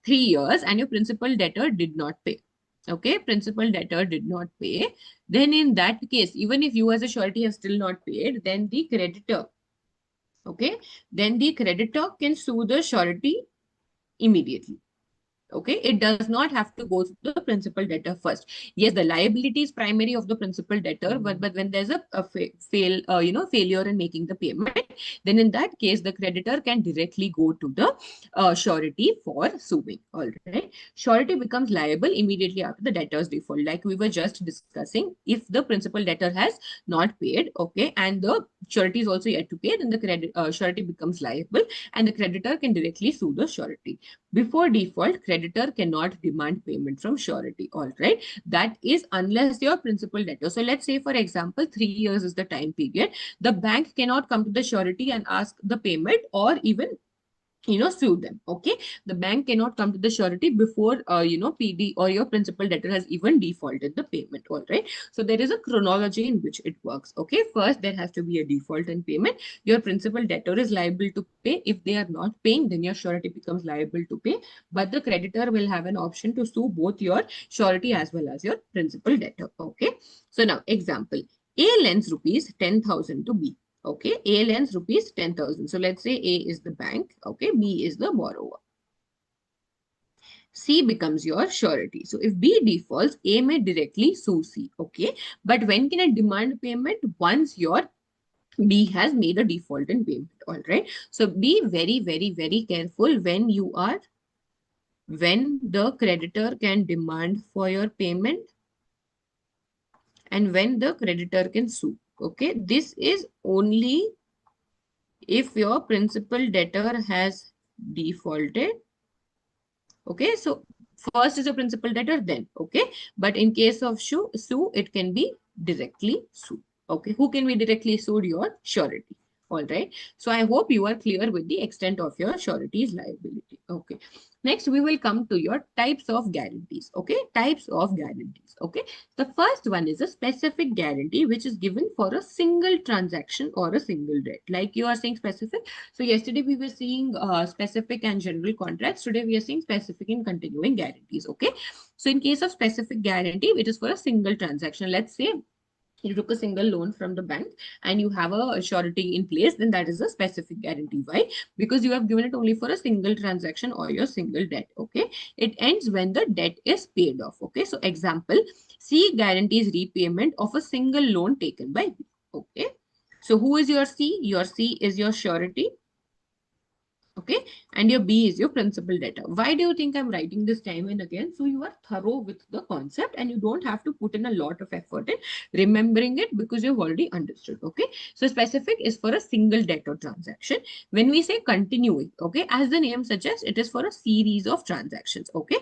3 years and your principal debtor did not pay. Okay, principal debtor did not pay. Then in that case, even if you as a surety have still not paid, then the creditor, okay, then the creditor can sue the surety immediately. Okay, it does not have to go to the principal debtor first. Yes, the liability is primary of the principal debtor, but when there's a failure in making the payment, then in that case the creditor can directly go to the surety for suing. All right, surety becomes liable immediately after the debtor's default, like we were just discussing. If the principal debtor has not paid, okay, and the surety is also yet to pay, then the surety becomes liable and the creditor can directly sue the surety. Before default, creditor cannot demand payment from surety. All right, that is unless your principal debtor. So let's say for example 3 years is the time period, the bank cannot come to the surety and ask the payment or even sue them. Okay, the bank cannot come to the surety before PD or your principal debtor has even defaulted the payment. All right, so there is a chronology in which it works. Okay, first there has to be a default in payment. Your principal debtor is liable to pay. If they are not paying, then your surety becomes liable to pay, but the creditor will have an option to sue both your surety as well as your principal debtor. Okay, so now example, A lends rupees 10,000 to B. Okay, A lends rupees 10,000. So let's say A is the bank. Okay, B is the borrower. C becomes your surety. So if B defaults, A may directly sue C. Okay, but when can I demand payment? Once your B has made a default in payment. All right. So be very, very, very careful when the creditor can demand for your payment and when the creditor can sue. Okay. This is only if your principal debtor has defaulted. Okay. So first is a principal debtor, then. Okay. But in case of sue, it can be directly sued. Okay. Who can be directly sued? Your surety. All right. So I hope you are clear with the extent of your surety's liability. Okay. Next, we will come to your types of guarantees. Okay. Types of guarantees. Okay. The first one is a specific guarantee which is given for a single transaction or a single debt. Like you are saying specific. So yesterday we were seeing specific and general contracts. Today we are seeing specific and continuing guarantees. Okay. So in case of specific guarantee, it is for a single transaction. Let's say you took a single loan from the bank and you have a surety in place, then that is a specific guarantee. Why? Because you have given it only for a single transaction or your single debt. Okay. It ends when the debt is paid off. Okay. So example, C guarantees repayment of a single loan taken by B. Okay. So who is your C? Your C is your surety. Okay, and your B is your principal debtor. Why do you think I'm writing this time and again? So you are thorough with the concept and you don't have to put in a lot of effort in remembering it because you've already understood. Okay, so specific is for a single debtor transaction. When we say continuing, okay, as the name suggests, it is for a series of transactions. Okay,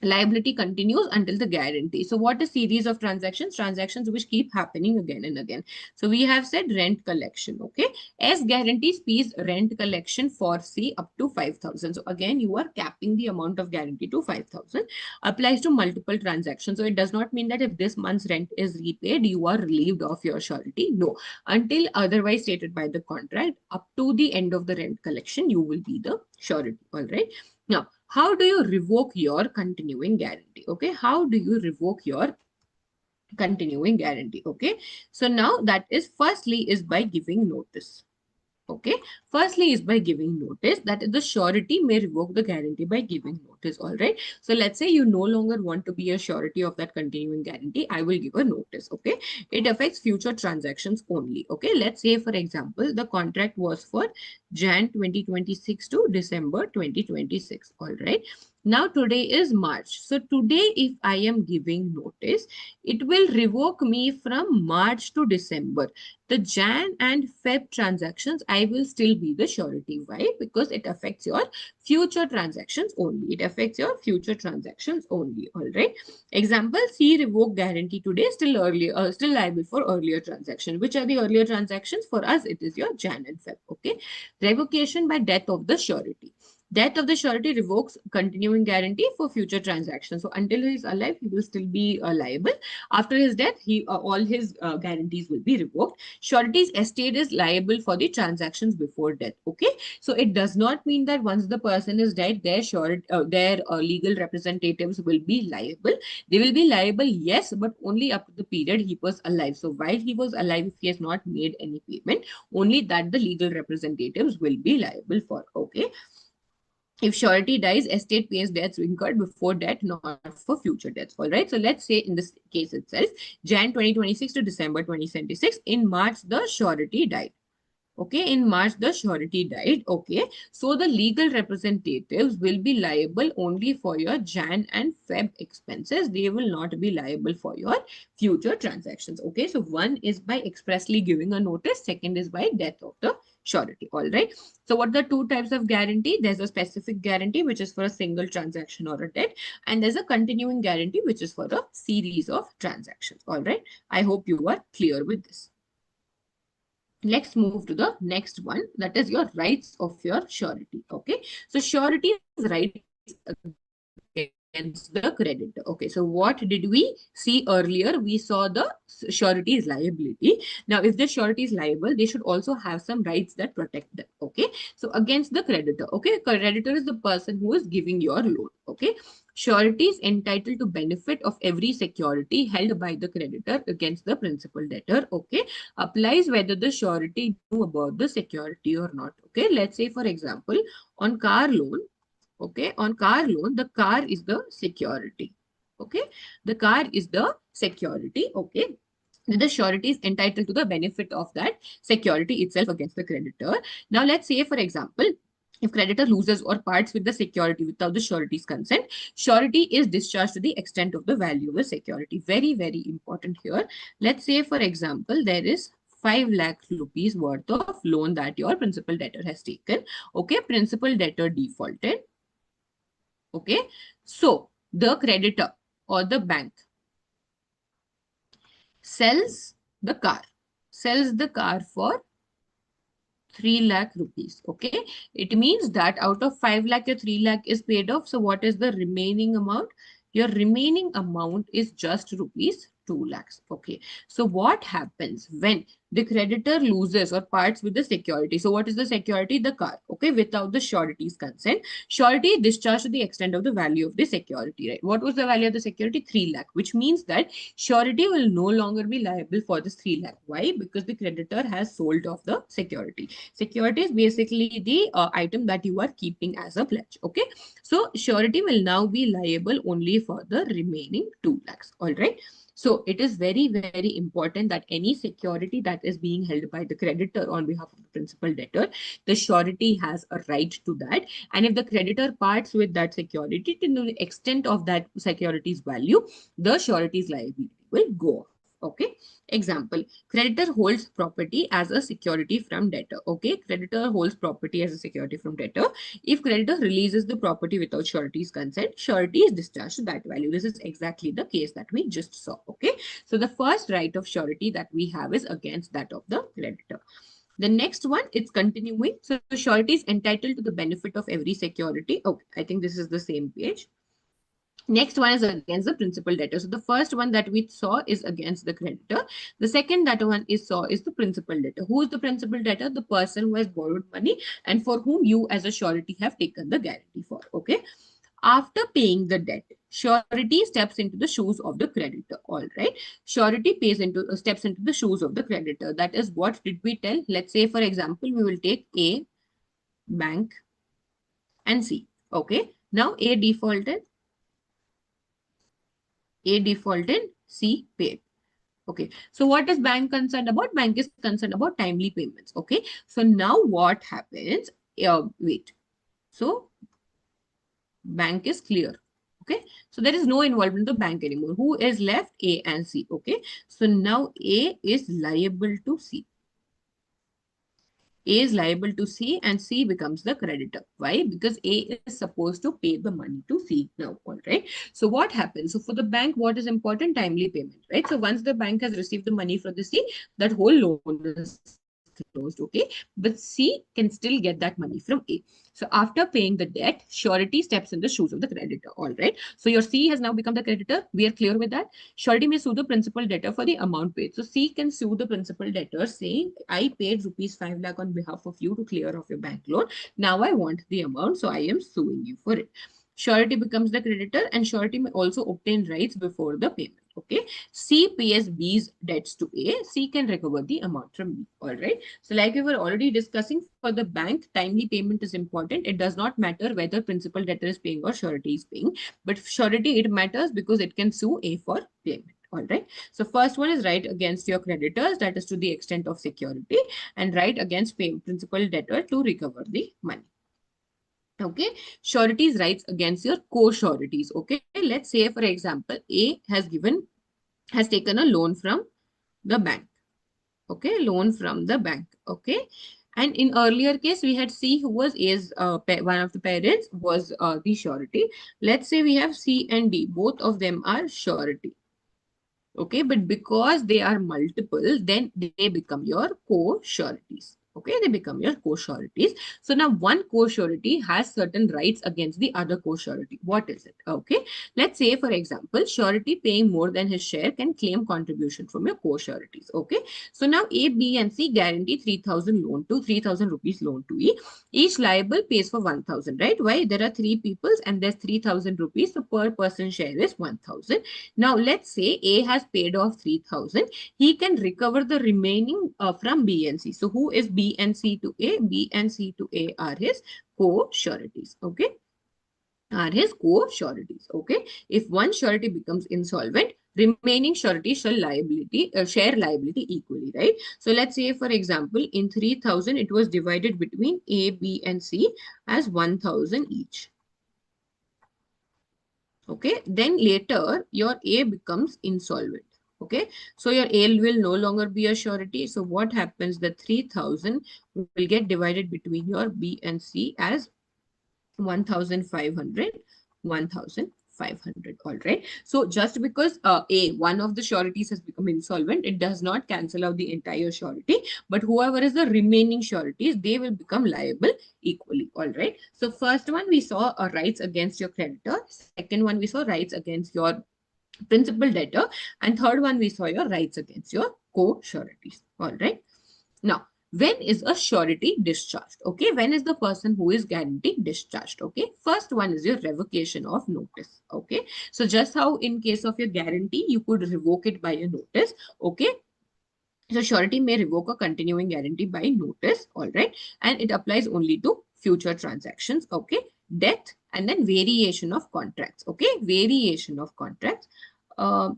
liability continues until the guarantee. So what is series of transactions? Transactions which keep happening again and again. So we have said rent collection. Okay. S guarantees P's rent collection for C up to 5,000. So again, you are capping the amount of guarantee to 5,000. Applies to multiple transactions. So it does not mean that if this month's rent is repaid, you are relieved of your surety. No. Until otherwise stated by the contract, up to the end of the rent collection, you will be the surety. All right. Now, how do you revoke your continuing guarantee? Okay, how do you revoke your continuing guarantee? Okay, so now that is firstly is by giving notice. Okay, firstly is by giving notice, that the surety may revoke the guarantee by giving notice. All right, so let's say you no longer want to be a surety of that continuing guarantee. I will give a notice. Okay, it affects future transactions only. Okay, let's say for example the contract was for Jan 2026 to December 2026. All right, now today is March. So today if I am giving notice, it will revoke me from March to December. The Jan and Feb transactions, I will still be the surety. Why? Because it affects your future transactions only. It affects your future transactions only. All right. Example, C revoke guarantee today, still liable for earlier transaction. Which are the earlier transactions? For us, it is your Jan and Feb. Okay. Revocation by death of the surety. Death of the surety revokes continuing guarantee for future transactions. So until he is alive, he will still be liable. After his death, all his guarantees will be revoked. Surety's estate is liable for the transactions before death. Okay, so it does not mean that once the person is dead, their legal representatives will be liable. They will be liable, yes, but only up to the period he was alive. So while he was alive, if he has not made any payment, only that the legal representatives will be liable for. Okay. If surety dies, estate pays debts incurred before death, not for future debts. All right. So let's say in this case itself, Jan 2026 to December 2026, in March, the surety died. Okay, in March, the surety died. Okay, so the legal representatives will be liable only for your Jan and Feb expenses. They will not be liable for your future transactions. Okay, so one is by expressly giving a notice, second is by death of the surety. All right. So what are the two types of guarantee? There's a specific guarantee, which is for a single transaction or a debt, and there's a continuing guarantee, which is for a series of transactions. All right. I hope you are clear with this. Let's move to the next one, that is your rights of your surety. Okay, so surety's rights against against the creditor. Okay, so what did we see earlier? We saw the surety is liability. Now, if the surety is liable, they should also have some rights that protect them. Okay, so against the creditor. Okay, creditor is the person who is giving your loan. Okay, surety is entitled to benefit of every security held by the creditor against the principal debtor. Okay, applies whether the surety knew about the security or not. Okay, let's say for example, on car loan. Okay, on car loan, the car is the security. Okay, the car is the security. Okay, the surety is entitled to the benefit of that security itself against the creditor. Now, let's say, for example, if creditor loses or parts with the security without the surety's consent, surety is discharged to the extent of the value of the security. Very, very important here. Let's say, for example, there is 5 lakh rupees worth of loan that your principal debtor has taken. Okay, principal debtor defaulted. Okay, so the creditor or the bank sells the car, for 3 lakh rupees. Okay, it means that out of 5 lakh, your 3 lakh is paid off. So what is the remaining amount? Your remaining amount is just rupees 2 lakhs. Okay, so what happens when the creditor loses or parts with the security? So what is the security? The car. Okay, without the surety's consent, surety discharged to the extent of the value of the security. Right? What was the value of the security? 3 lakh, which means that surety will no longer be liable for this 3 lakh. Why? Because the creditor has sold off the security. Security is basically the item that you are keeping as a pledge. Okay, so surety will now be liable only for the remaining 2 lakhs. All right. So it is very, very important that any security that is being held by the creditor on behalf of the principal debtor, the surety has a right to that. And if the creditor parts with that security to the extent of that security's value, the surety's liability will go off. Okay. Example, creditor holds property as a security from debtor. Okay, creditor holds property as a security from debtor. If creditor releases the property without surety's consent, surety is discharged to that value. This is exactly the case that we just saw. Okay, so the first right of surety that we have is against that of the creditor. The next one, it's continuing. So surety is entitled to the benefit of every security. Okay, I think this is the same page. Next one is against the principal debtor. So the first one that we saw is against the creditor. The second that one is the principal debtor. Who is the principal debtor? The person who has borrowed money and for whom you as a surety have taken the guarantee for. Okay. After paying the debt, surety steps into the shoes of the creditor. All right. Surety steps into the shoes of the creditor. That is what did we tell? Let's say, for example, we will take A, bank, and C. Okay. Now A defaulted. C paid. Okay. So what is bank concerned about? Bank is concerned about timely payments. Okay. So now what happens? Wait. So bank is clear. Okay. So there is no involvement of the bank anymore. Who is left? A and C. Okay. So now A is liable to C. A is liable to C and C becomes the creditor. Why? Because A is supposed to pay the money to C now, all right? So what happens? So for the bank, what is important? Timely payment, right? So once the bank has received the money from the C, that whole loan is closed, okay? But C can still get that money from A. So after paying the debt, surety steps in the shoes of the creditor, all right? So your C has now become the creditor. We are clear with that. Surety may sue the principal debtor for the amount paid. So C can sue the principal debtor saying, I paid rupees 5 lakh on behalf of you to clear off your bank loan. Now I want the amount, so I am suing you for it. Surety becomes the creditor and surety may also obtain rights before the payment. Okay. C pays B's debts to A. C can recover the amount from B. All right. So like we were already discussing, for the bank, timely payment is important. It does not matter whether principal debtor is paying or surety is paying. But surety, it matters because it can sue A for payment. All right. So first one is right against your creditors, that is to the extent of security, and right against principal debtor to recover the money. Okay, sureties rights against your co-sureties. Okay, let's say for example, A has taken a loan from the bank. Okay, loan from the bank. Okay, and in earlier case we had C who was A's one of the parents was the surety. Let's say we have C and D, both of them are surety. Okay, but because they are multiple, then they become your co-sureties. Okay, they become your co-sureties. So now one co-surety has certain rights against the other co-surety. What is it? Okay, let's say for example, surety paying more than his share can claim contribution from your co-sureties. Okay, so now A, B, and C guarantee 3,000 rupees loan to E. Each liable pays for 1,000, right? Why? There are three people and there's 3,000 rupees. So per person share is 1,000. Now let's say A has paid off 3,000. He can recover the remaining from B and C. So who is B and C to A? B and C to A are his co-sureties. Okay, are his co-sureties. Okay, if one surety becomes insolvent, remaining sureties shall share liability equally, right? So let's say, for example, in 3,000, it was divided between A, B, and C as 1,000 each. Okay, then later your A becomes insolvent. Okay, so your A will no longer be a surety. So what happens? The 3,000 will get divided between your B and C as 1,500, 1,500. All right. So just because one of the sureties has become insolvent, it does not cancel out the entire surety. But whoever is the remaining sureties, they will become liable equally. All right. So first one we saw rights against your creditor. Second one we saw rights against your principal debtor, and third one we saw your rights against your co-sureties. All right. Now, when is a surety discharged? Okay, when is the person who is guaranteed discharged? Okay, first one is your revocation of notice. Okay, so just how in case of your guarantee, you could revoke it by a notice. Okay, so surety may revoke a continuing guarantee by notice. All right, and it applies only to future transactions. Okay, death and then variation of contracts. Okay, variation of contracts. Uh,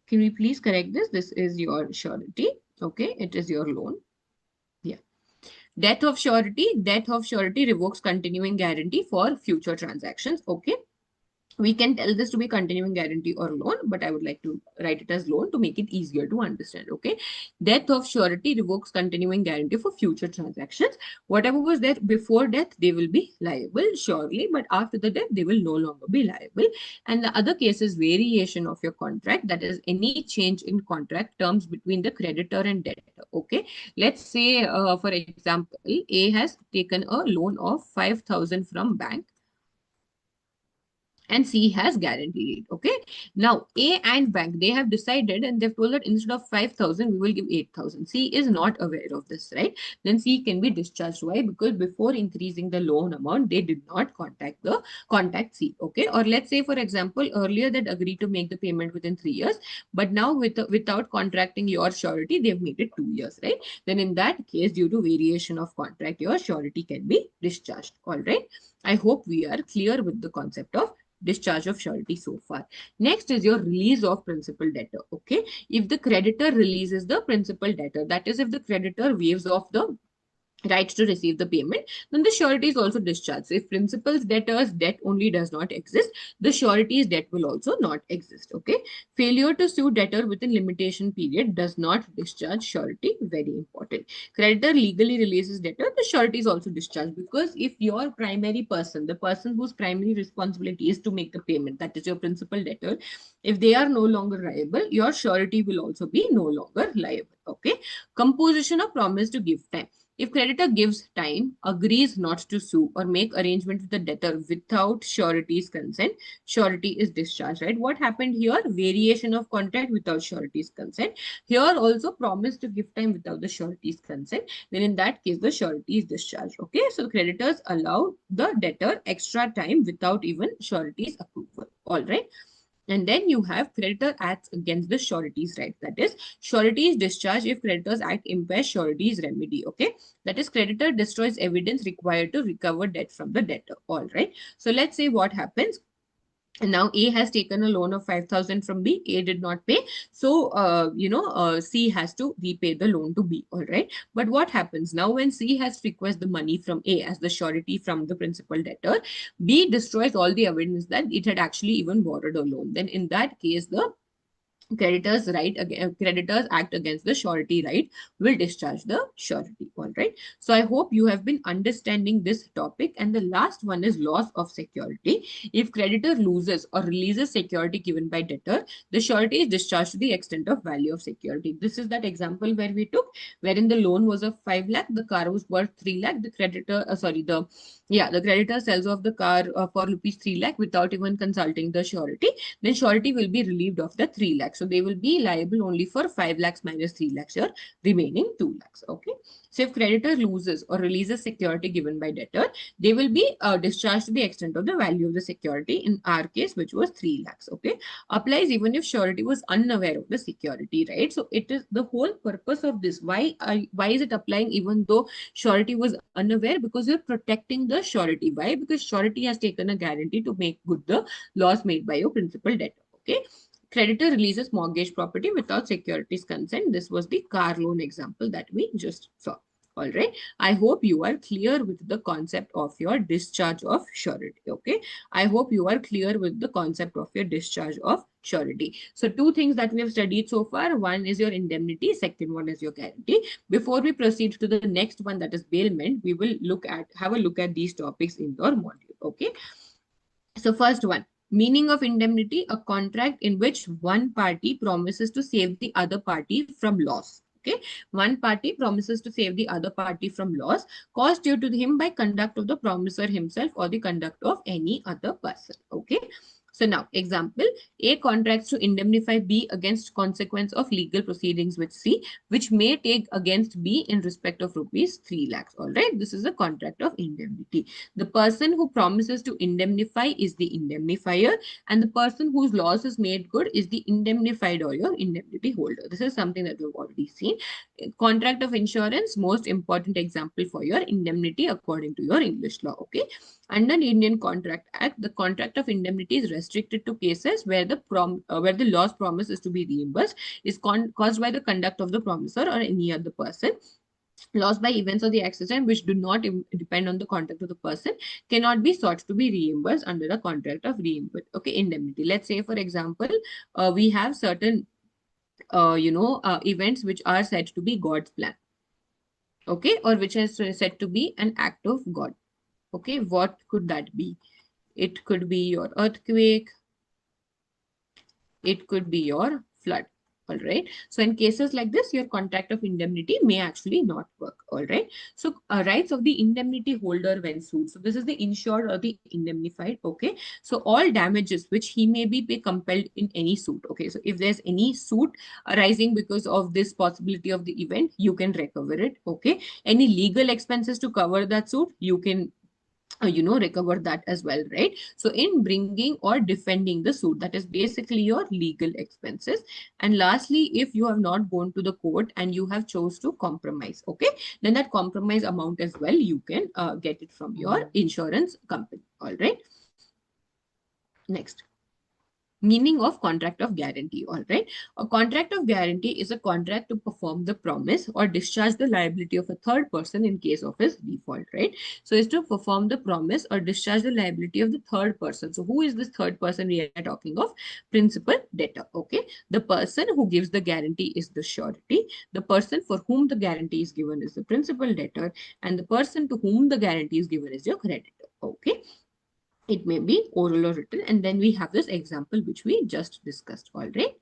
can we please correct this? This is your surety. Okay, it is your loan. Yeah. Death of surety revokes continuing guarantee for future transactions. Okay. We can tell this to be continuing guarantee or loan, but I would like to write it as loan to make it easier to understand. Okay. Death of surety revokes continuing guarantee for future transactions. Whatever was there before death, they will be liable, surely, but after the death, they will no longer be liable. And the other case is variation of your contract, that is, any change in contract terms between the creditor and debtor. Okay. Let's say, for example, A has taken a loan of 5,000 from bank and C has guaranteed it. Okay. Now A and bank, they have decided and they've told that instead of 5,000, we will give 8,000. C is not aware of this, right? Then C can be discharged. Why? Because before increasing the loan amount, they did not contact C. Okay. Or let's say, for example, earlier that agreed to make the payment within 3 years, but now without contracting your surety, they've made it 2 years, right? Then in that case, due to variation of contract, your surety can be discharged. All right. I hope we are clear with the concept of discharge of surety so far. Next is your release of principal debtor. Okay. If the creditor releases the principal debtor, that is, if the creditor waives off the right to receive the payment, then the surety is also discharged. So if principal's debtor's debt only does not exist, the surety's debt will also not exist. Okay. Failure to sue debtor within limitation period does not discharge surety. Very important. Creditor legally releases debtor, the surety is also discharged, because if your primary person, the person whose primary responsibility is to make the payment, that is your principal debtor, if they are no longer liable, your surety will also be no longer liable. Okay. Composition of promise to give time. If creditor gives time, agrees not to sue, or make arrangement with the debtor without surety's consent, surety is discharged, right? What happened here? Variation of contract without surety's consent. Here also promise to give time without the surety's consent. Then in that case, the surety is discharged. Okay, so creditors allow the debtor extra time without even surety's approval. All right. And then you have creditor acts against the surety's right. That is, surety is discharged if creditors act impairs surety's remedy. Okay. That is, creditor destroys evidence required to recover debt from the debtor. All right. So let's say what happens. And now A has taken a loan of 5,000 from B. A did not pay. So, C has to repay the loan to B. All right. But what happens now when C has to request the money from A as the surety from the principal debtor, B destroys all the evidence that it had actually even borrowed a loan. Then in that case, the creditors act against the surety right will discharge the surety. All right? So I hope you have been understanding this topic. And the last one is loss of security. If creditor loses or releases security given by debtor, the surety is discharged to the extent of value of security. This is that example where we took, wherein the loan was of 5 lakh, the car was worth 3 lakh, the creditor, the creditor sells off the car for rupees 3 lakh without even consulting the surety, then surety will be relieved of the 3 lakhs. So they will be liable only for 5 lakhs minus 3 lakhs, your remaining 2 lakhs. Okay. So if creditor loses or releases security given by debtor, they will be discharged to the extent of the value of the security, in our case, which was 3 lakhs. Okay. Applies even if surety was unaware of the security, right? So it is the whole purpose of this. Why is it applying even though surety was unaware? Because you're protecting the surety. Why? Because surety has taken a guarantee to make good the loss made by your principal debtor. Okay. Creditor releases mortgage property without securities consent. This was the car loan example that we just saw. All right. I hope you are clear with the concept of your discharge of surety. Okay. I hope you are clear with the concept of your discharge of surety. So two things that we have studied so far. One is your indemnity. Second one is your guarantee. Before we proceed to the next one, that is bailment, we will have a look at these topics in your module. Okay. So first one, meaning of indemnity, a contract in which one party promises to save the other party from loss. Okay, one party promises to save the other party from loss caused due to him by conduct of the promisor himself or the conduct of any other person. Okay. So now, example, A contracts to indemnify B against consequence of legal proceedings with C, which may take against B in respect of rupees 3 lakhs. All right, this is a contract of indemnity. The person who promises to indemnify is the indemnifier, and the person whose loss is made good is the indemnified or your indemnity holder. This is something that we've already seen. Contract of insurance, most important example for your indemnity according to your English law. Okay. Under Indian Contract Act, the contract of indemnity is restricted to cases where the loss promise is to be reimbursed is caused by the conduct of the promisor or any other person. Loss by events or the accident which do not depend on the conduct of the person cannot be sought to be reimbursed under a contract of indemnity. Let's say, for example, we have certain events which are said to be God's plan. Okay, or which is said to be an act of God. Okay, what could that be? It could be your earthquake. It could be your flood. All right. So in cases like this, your contract of indemnity may actually not work. All right. So rights of the indemnity holder when sued. So this is the insured or the indemnified. Okay. So all damages which he may be compelled in any suit. Okay. So if there's any suit arising because of this possibility of the event, you can recover it. Okay. Any legal expenses to cover that suit, you can recover that as well, right? So in bringing or defending the suit, that is basically your legal expenses. And lastly, if you have not gone to the court and you have chose to compromise, okay, then that compromise amount as well, you can get it from your insurance company. All right. Next. Meaning of contract of guarantee. All right. A contract of guarantee is a contract to perform the promise or discharge the liability of a third person in case of his default, right? So it's to perform the promise or discharge the liability of the third person. So who is this third person we are talking of? Principal debtor. Okay. The person who gives the guarantee is the surety. The person for whom the guarantee is given is the principal debtor, and the person to whom the guarantee is given is your creditor. Okay. It may be oral or written. And then we have this example which we just discussed. All right.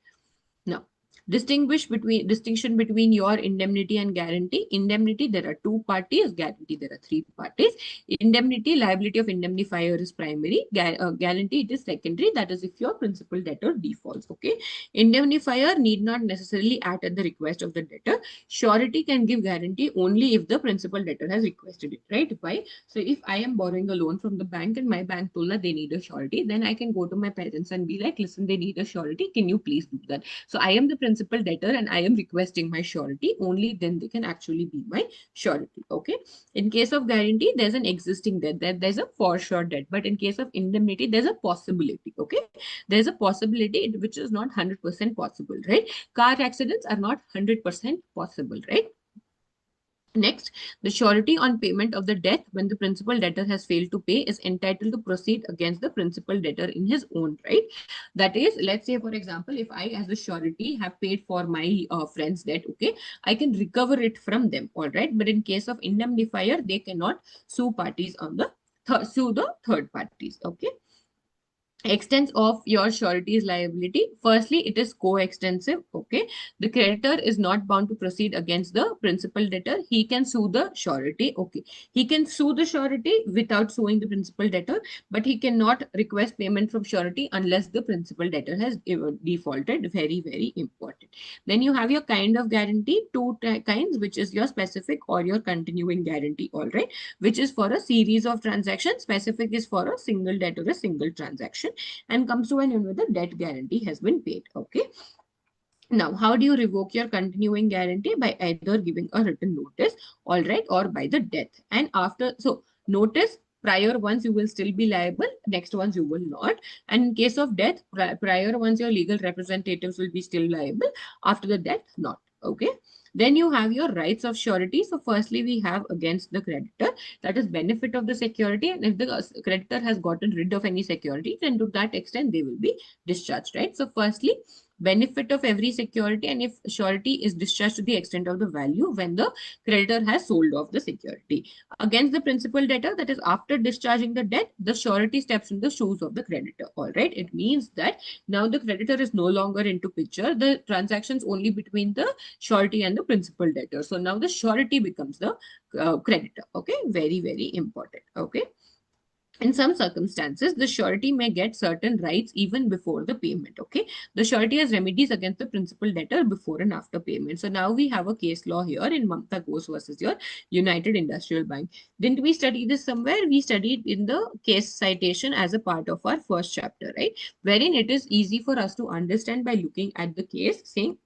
Now, distinction between your indemnity and guarantee. Indemnity, there are two parties. Guarantee, there are three parties. Indemnity, liability of indemnifier is primary. Guarantee, it is secondary. That is if your principal debtor defaults. Okay. Indemnifier need not necessarily act at the request of the debtor. Surety can give guarantee only if the principal debtor has requested it, right? Why? So if I am borrowing a loan from the bank and my bank told that they need a surety, then I can go to my parents and be like, listen, they need a surety. Can you please do that? So I am the principal debtor and I am requesting my surety. Only then they can actually be my surety. Okay. In case of guarantee, there's an existing debt. There's a for sure debt. But in case of indemnity, there's a possibility. Okay. There's a possibility which is not 100% possible, right? Car accidents are not 100% possible, right? Next, the surety on payment of the debt when the principal debtor has failed to pay is entitled to proceed against the principal debtor in his own right. That is, let's say, for example, if I, as a surety, have paid for my friend's debt, okay, I can recover it from them, all right. But in case of indemnifier, they cannot sue parties on the sue the third parties, okay. Extents of your surety's liability. Firstly, it is co-extensive. Okay. The creditor is not bound to proceed against the principal debtor. He can sue the surety. Okay. He can sue the surety without suing the principal debtor, but he cannot request payment from surety unless the principal debtor has defaulted. Very, very important. Then you have your kind of guarantee, two kinds, which is your specific or your continuing guarantee. All right. Which is for a series of transactions. Specific is for a single debt or a single transaction, and comes to an end when the debt guarantee has been paid. Okay. Now, how do you revoke your continuing guarantee? By either giving a written notice, all right, or by the death. And after, so notice, prior ones you will still be liable, next ones you will not. And in case of death, prior ones your legal representatives will be still liable, after the death, not. Okay. Then you have your rights of surety. So firstly, we have against the creditor, that is benefit of the security. And if the creditor has gotten rid of any security, then to that extent, they will be discharged, right? So firstly, benefit of every security, and if surety is discharged to the extent of the value when the creditor has sold off the security. Against the principal debtor, that is after discharging the debt, the surety steps in the shoes of the creditor. All right. It means that now the creditor is no longer into picture. The transactions only between the surety and the principal debtor. So now the surety becomes the creditor. Okay. Very, very important. Okay. In some circumstances, the surety may get certain rights even before the payment. Okay. The surety has remedies against the principal debtor before and after payment. So now we have a case law here in Mamta Ghosh versus your United Industrial Bank. Didn't we study this somewhere? We studied in the case citation as a part of our first chapter, right? Wherein it is easy for us to understand by looking at the case, saying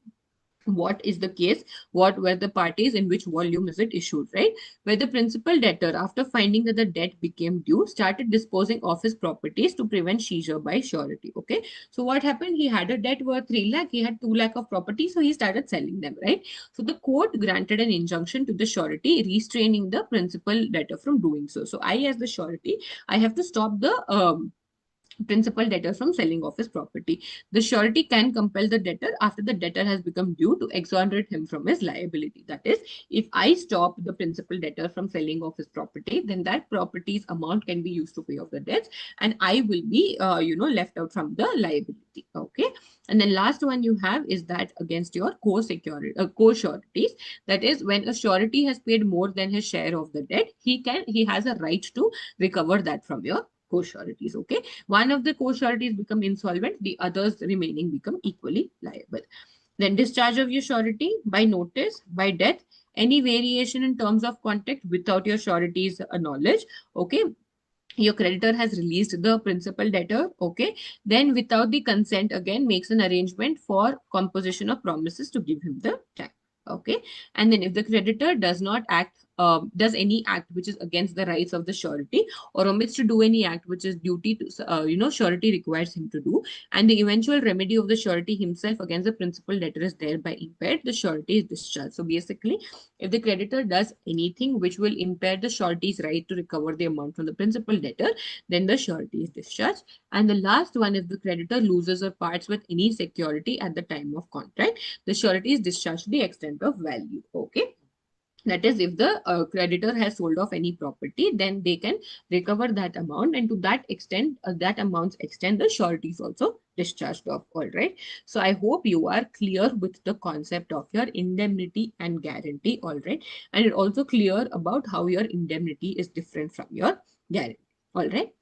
what is the case, what were the parties, in which volume is it issued, right? Where the principal debtor, after finding that the debt became due, started disposing of his properties to prevent seizure by surety. Okay. So what happened? He had a debt worth 3 lakh, he had 2 lakh of property, so he started selling them, right? So the court granted an injunction to the surety, restraining the principal debtor from doing so. So I, as the surety, I have to stop the principal debtor from selling off his property. The surety can compel the debtor after the debtor has become due to exonerate him from his liability. That is, if I stop the principal debtor from selling off his property, then that property's amount can be used to pay off the debts, and I will be, left out from the liability. Okay. And then last one you have is that against your co-sureties. That is, when a surety has paid more than his share of the debt, he has a right to recover that from your co-sureties. Okay. One of the co-sureties become insolvent, the others remaining become equally liable. Then discharge of your surety by notice, by death, any variation in terms of contract without your surety's knowledge. Okay. Your creditor has released the principal debtor. Okay. Then without the consent, again makes an arrangement for composition of promises to give him the time. Okay. And then if the creditor does not act, does any act which is against the rights of the surety, or omits to do any act which is duty to, surety requires him to do, and the eventual remedy of the surety himself against the principal debtor is thereby impaired, the surety is discharged. So basically, if the creditor does anything which will impair the surety's right to recover the amount from the principal debtor, then the surety is discharged. And the last one, if the creditor loses or parts with any security at the time of contract, the surety is discharged to the extent of value. Okay. That is, if the creditor has sold off any property, then they can recover that amount, and to that extent, that amount's extent, the surety is also discharged off. All right. So I hope you are clear with the concept of your indemnity and guarantee. All right. And it also clear about how your indemnity is different from your guarantee. All right.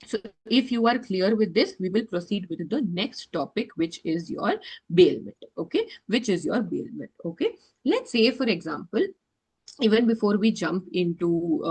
So if you are clear with this, we will proceed with the next topic, which is your bailment. Okay. Which is your bailment. Okay. Let's say, for example, even before we jump into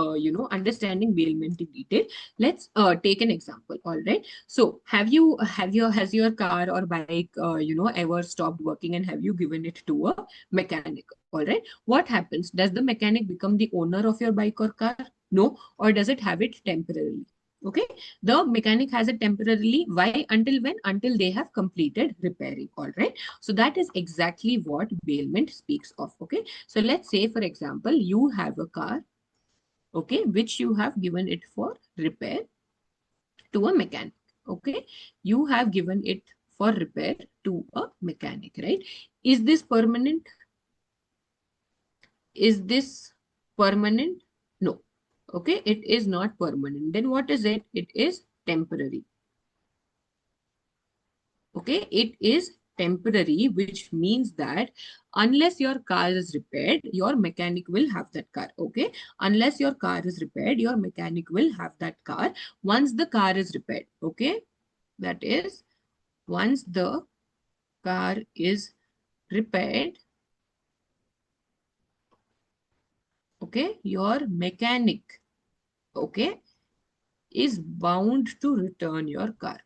understanding bailment in detail, let's take an example. All right. So has your car or bike ever stopped working, and have you given it to a mechanic? All right. What happens? Does the mechanic become the owner of your bike or car? No. Or does it have it temporarily? Okay, the mechanic has it temporarily. Why? Until when? Until they have completed repairing. All right. So that is exactly what bailment speaks of. Okay. So let's say, for example, you have a car, okay, which you have given it for repair to a mechanic. Okay. You have given it for repair to a mechanic, right? Is this permanent? Is this permanent? No. Okay. It is not permanent. Then what is it? It is temporary. Okay, it is temporary, which means that unless your car is repaired, your mechanic will have that car. Okay, unless your car is repaired, your mechanic will have that car once the car is repaired. Okay, that is once the car is repaired. Okay, your mechanic, okay, is bound to return your car.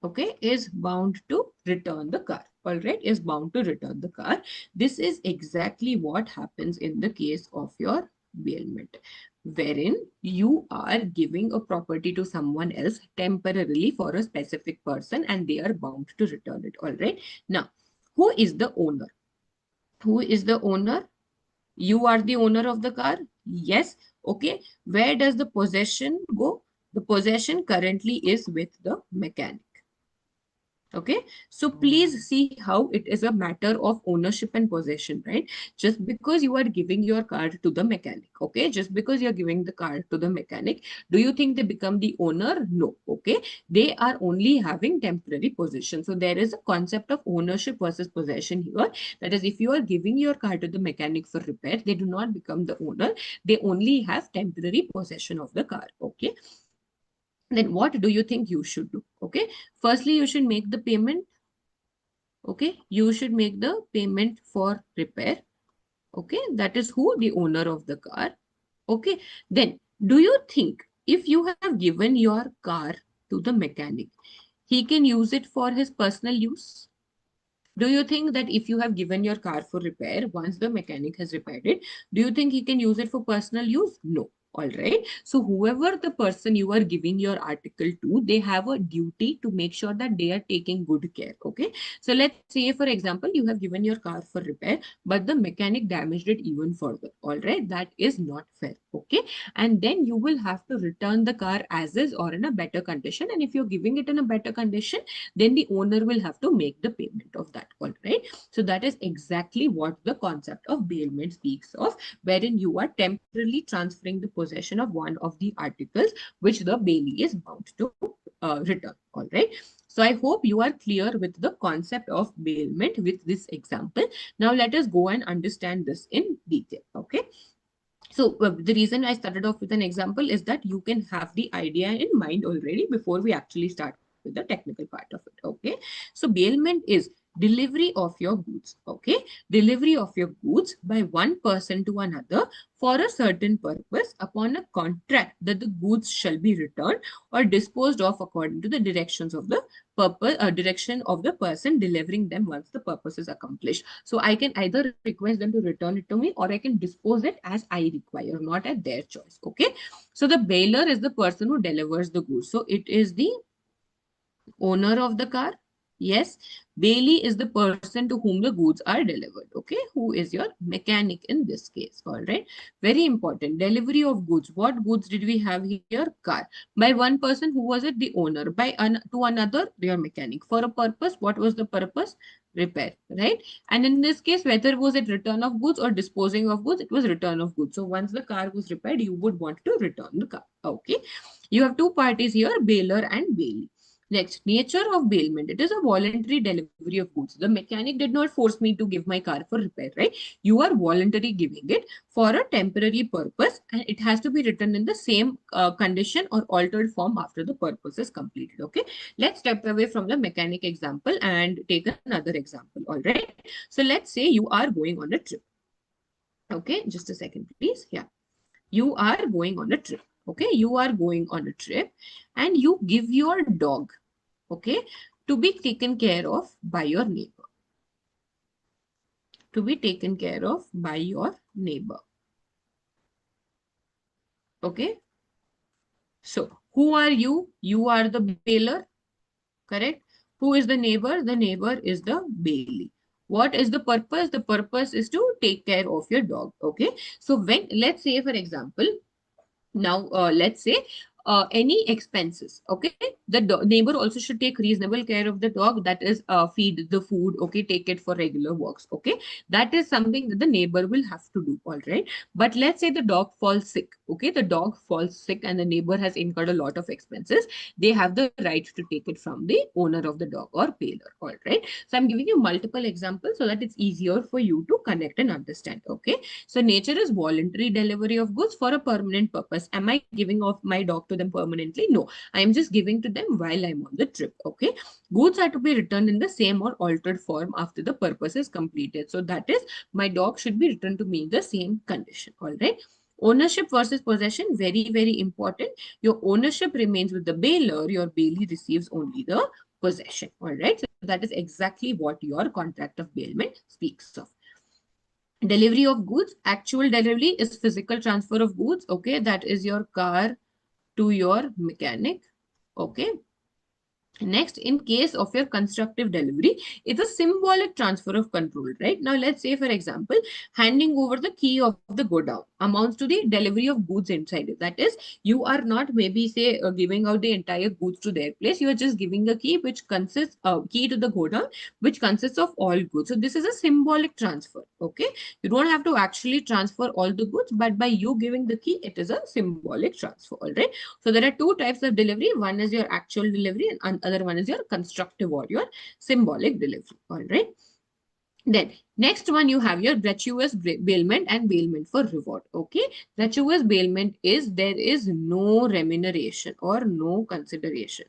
Okay, is bound to return the car. All right, is bound to return the car. This is exactly what happens in the case of your bailment, wherein you are giving a property to someone else temporarily for a specific person and they are bound to return it. All right, now who is the owner? Who is the owner? You are the owner of the car. Yes. Okay, where does the possession go? The possession currently is with the mechanic. Okay, so please see how it is a matter of ownership and possession, right? Just because you are giving your car to the mechanic, okay, just because you're giving the car to the mechanic, do you think they become the owner? No. Okay, they are only having temporary possession. So there is a concept of ownership versus possession here. That is, if you are giving your car to the mechanic for repair, they do not become the owner, they only have temporary possession of the car. Okay, then what do you think you should do? Okay, firstly you should make the payment. Okay, you should make the payment for repair. Okay, that is who? The owner of the car. Okay, then do you think if you have given your car to the mechanic, he can use it for his personal use? Do you think that if you have given your car for repair, once the mechanic has repaired it, do you think he can use it for personal use? No. All right. So whoever the person you are giving your article to, they have a duty to make sure that they are taking good care. Okay. So let's say, for example, you have given your car for repair, but the mechanic damaged it even further. All right. That is not fair. Okay. And then you will have to return the car as is or in a better condition. And if you're giving it in a better condition, then the owner will have to make the payment of that. All right. So that is exactly what the concept of bailment speaks of, wherein you are temporarily transferring the possession of one of the articles which the bailee is bound to return. All right. So I hope you are clear with the concept of bailment with this example. Now let us go and understand this in detail. Okay. So the reason I started off with an example is that you can have the idea in mind already before we actually start with the technical part of it. Okay. So bailment is delivery of your goods. Okay. Delivery of your goods by one person to another for a certain purpose upon a contract that the goods shall be returned or disposed of according to the directions of the purpose, direction of the person delivering them once the purpose is accomplished. So I can either request them to return it to me or I can dispose it as I require, not at their choice. Okay. So the bailer is the person who delivers the goods. So it is the owner of the car. Yes. Bailee is the person to whom the goods are delivered. Okay. Who is your mechanic in this case? All right. Very important. Delivery of goods. What goods did we have here? Car. By one person, who was it? The owner. To another, your mechanic. For a purpose. What was the purpose? Repair. Right. And in this case, whether was it return of goods or disposing of goods, it was return of goods. So once the car was repaired, you would want to return the car. Okay. You have two parties here, bailer and bailee. Next, nature of bailment. It is a voluntary delivery of goods. The mechanic did not force me to give my car for repair, right? You are voluntarily giving it for a temporary purpose and it has to be written in the same condition or altered form after the purpose is completed. Okay. Let's step away from the mechanic example and take another example. All right. So let's say you are going on a trip. Okay. Just a second, please. Yeah. You are going on a trip. Okay. You are going on a trip and you give your dog, okay, to be taken care of by your neighbor. To be taken care of by your neighbor. Okay. So who are you? You are the bailer, correct? Who is the neighbor? The neighbor is the bailee. What is the purpose? The purpose is to take care of your dog. Okay. So when, let's say, for example, now, let's say any expenses. Okay, the neighbor also should take reasonable care of the dog. That is, feed the food. Okay, take it for regular walks. Okay, that is something that the neighbor will have to do. All right, but let's say the dog falls sick. Okay, the dog falls sick and the neighbor has incurred a lot of expenses. They have the right to take it from the owner of the dog or bailer. All right, so I'm giving you multiple examples so that it's easier for you to connect and understand. Okay, so nature is voluntary delivery of goods for a permanent purpose. Am I giving off my dog to them permanently? No, I am just giving to them while I'm on the trip. Okay. Goods are to be returned in the same or altered form after the purpose is completed. So that is, my dog should be returned to me in the same condition. All right. Ownership versus possession, very, very important. Your ownership remains with the bailer. Your bailee receives only the possession. All right. So that is exactly what your contract of bailment speaks of. Delivery of goods, actual delivery is physical transfer of goods. Okay, that is your car to your mechanic. Okay. Next, in case of your constructive delivery, it's a symbolic transfer of control, right? Now, let's say, for example, handing over the key of the godown amounts to the delivery of goods inside it. That is, you are not maybe say giving out the entire goods to their place. You are just giving a key which consists key to the godown, which consists of all goods. So this is a symbolic transfer. Okay, you don't have to actually transfer all the goods, but by you giving the key, it is a symbolic transfer. All right. So there are two types of delivery. One is your actual delivery and other one is your constructive or your symbolic delivery. All right. Then next one, you have your gratuitous bailment and bailment for reward. Okay. Gratuitous bailment is there is no remuneration or no consideration.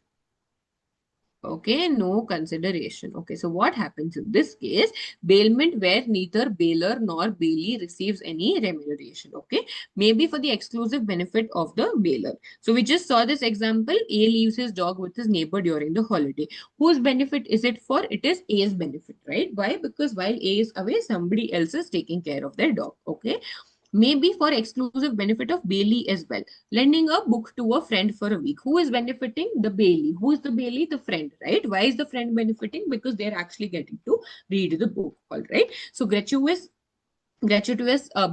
Okay, no consideration. Okay, so what happens in this case? Bailment where neither bailer nor bailee receives any remuneration. Okay, maybe for the exclusive benefit of the bailer. So we just saw this example. A leaves his dog with his neighbor during the holiday. Whose benefit is it for? It is A's benefit, right? Why? Because while A is away, somebody else is taking care of their dog. Okay, maybe for exclusive benefit of bailee as well. Lending a book to a friend for a week. Who is benefiting? The bailee. Who is the bailee? The friend, right? Why is the friend benefiting? Because they're actually getting to read the book. All right. So gratuitous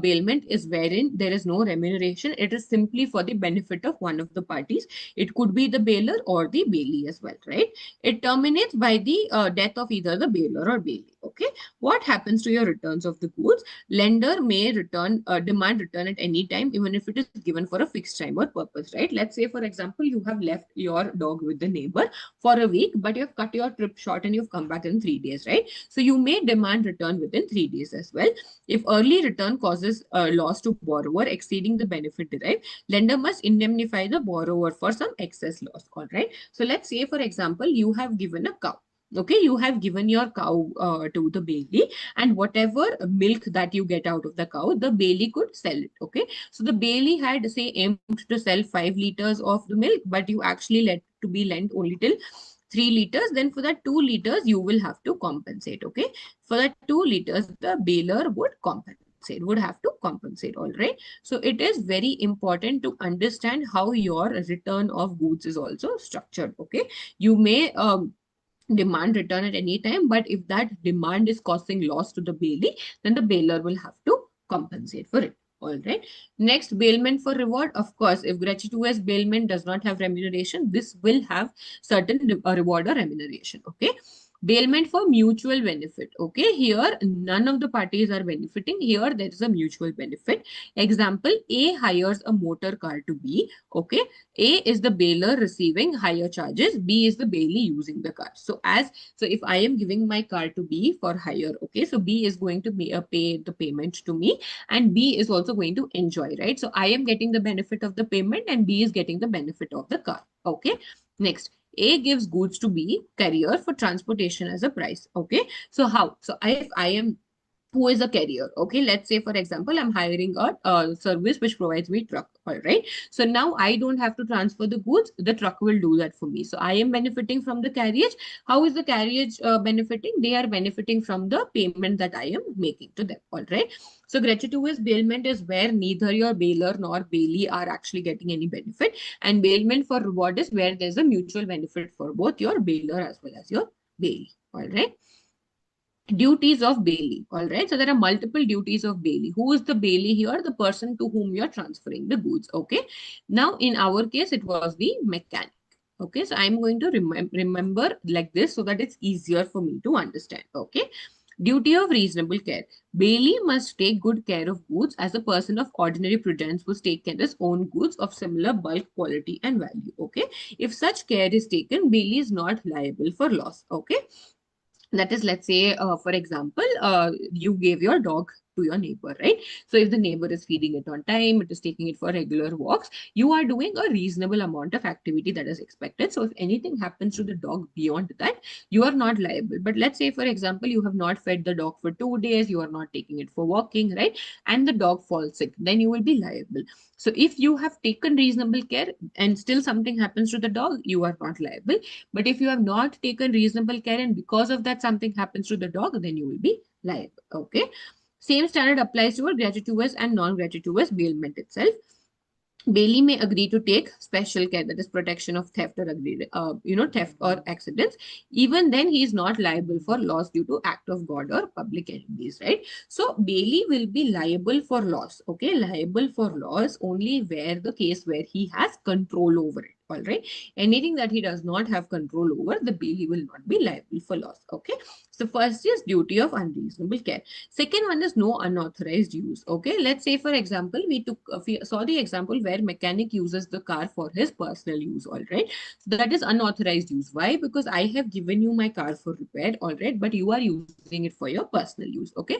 bailment is wherein there is no remuneration. It is simply for the benefit of one of the parties. It could be the bailer or the bailee as well, right? It terminates by the death of either the bailer or bailee. Okay. What happens to your returns of the goods? Lender may demand return at any time, even if it is given for a fixed time or purpose, right? Let's say, for example, you have left your dog with the neighbor for a week, but you have cut your trip short and you've come back in 3 days, right? So you may demand return within 3 days as well. If early return causes loss to borrower exceeding the benefit derived, lender must indemnify the borrower for some excess loss. All right. So let's say, for example, you have given a cow. Okay, you have given your cow to the bailee, and whatever milk that you get out of the cow, the bailee could sell it. Okay, so the bailee had, say, aimed to sell 5 liters of the milk, but you actually let to be lent only till 3 liters. Then for that 2 liters, you will have to compensate. Okay, for that 2 liters, the bailer would compensate, would have to compensate. All right. So it is very important to understand how your return of goods is also structured. Okay, you may demand return at any time, but if that demand is causing loss to the bailee, then the bailer will have to compensate for it. All right. Next, bailment for reward. Of course, if gratuitous bailment does not have remuneration, this will have certain reward or remuneration. Okay. Bailment for mutual benefit. Okay. Here, none of the parties are benefiting. Here, there is a mutual benefit. Example, A hires a motor car to B. Okay. A is the bailer receiving higher charges. B is the bailee using the car. So if I am giving my car to B for hire, okay, so B is going to be pay the payment to me, and B is also going to enjoy, right? So I am getting the benefit of the payment and B is getting the benefit of the car. Okay. Next, A gives goods to B carrier for transportation as a price. Okay. So how? So if I am, who is a carrier? Okay, let's say, for example, I'm hiring a service which provides me truck. All right. So now I don't have to transfer the goods. The truck will do that for me. So I am benefiting from the carriage. How is the carriage benefiting? They are benefiting from the payment that I am making to them. All right. So gratuitous bailment is where neither your bailer nor bailee are actually getting any benefit. And bailment for reward is where there's a mutual benefit for both your bailer as well as your bailee. All right. Duties of bailee. All right. So there are multiple duties of bailee. Who is the bailee here? The person to whom you are transferring the goods. Okay. Now, in our case, it was the mechanic. Okay. So I'm going to remember like this so that it's easier for me to understand. Okay. Duty of reasonable care. Bailee must take good care of goods as a person of ordinary prudence would take care of his own goods of similar bulk, quality, and value. Okay. If such care is taken, bailee is not liable for loss. Okay. That is, let's say, for example, you gave your dog to your neighbor, right? So if the neighbor is feeding it on time, it is taking it for regular walks, you are doing a reasonable amount of activity that is expected. So if anything happens to the dog beyond that, you are not liable. But let's say, for example, you have not fed the dog for 2 days, you are not taking it for walking, right? And the dog falls sick, then you will be liable. So if you have taken reasonable care and still something happens to the dog, you are not liable. But if you have not taken reasonable care and because of that something happens to the dog, then you will be liable. Okay. Same standard applies to gratuitous and non-gratuitous bailment itself. Bailee may agree to take special care, that is protection of theft or theft or accidents. Even then, he is not liable for loss due to act of God or public enemies, right? So bailee will be liable for loss, okay? Liable for loss only where the case where he has control over it. All right. Anything that he does not have control over, the bailee will not be liable for loss. Okay. So first is duty of unreasonable care. Second one is no unauthorized use. Okay. Let's say, for example, we saw the example where mechanic uses the car for his personal use. All right. So that is unauthorized use. Why? Because I have given you my car for repair. All right. But you are using it for your personal use. Okay.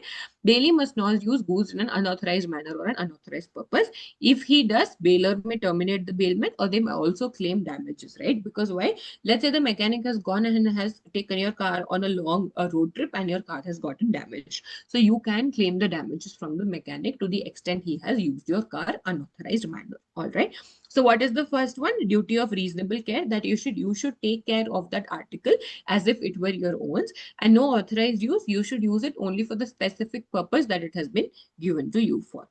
Bailee must not use goods in an unauthorized manner or an unauthorized purpose. If he does, bailer may terminate the bailment or they may also claim damages, right? Because why? Let's say the mechanic has gone and has taken your car on a long road trip and your car has gotten damaged. So you can claim the damages from the mechanic to the extent he has used your car unauthorized manner. All right. So what is the first one? Duty of reasonable care, that you should take care of that article as if it were your own, and no authorized use. You should use it only for the specific purpose that it has been given to you for.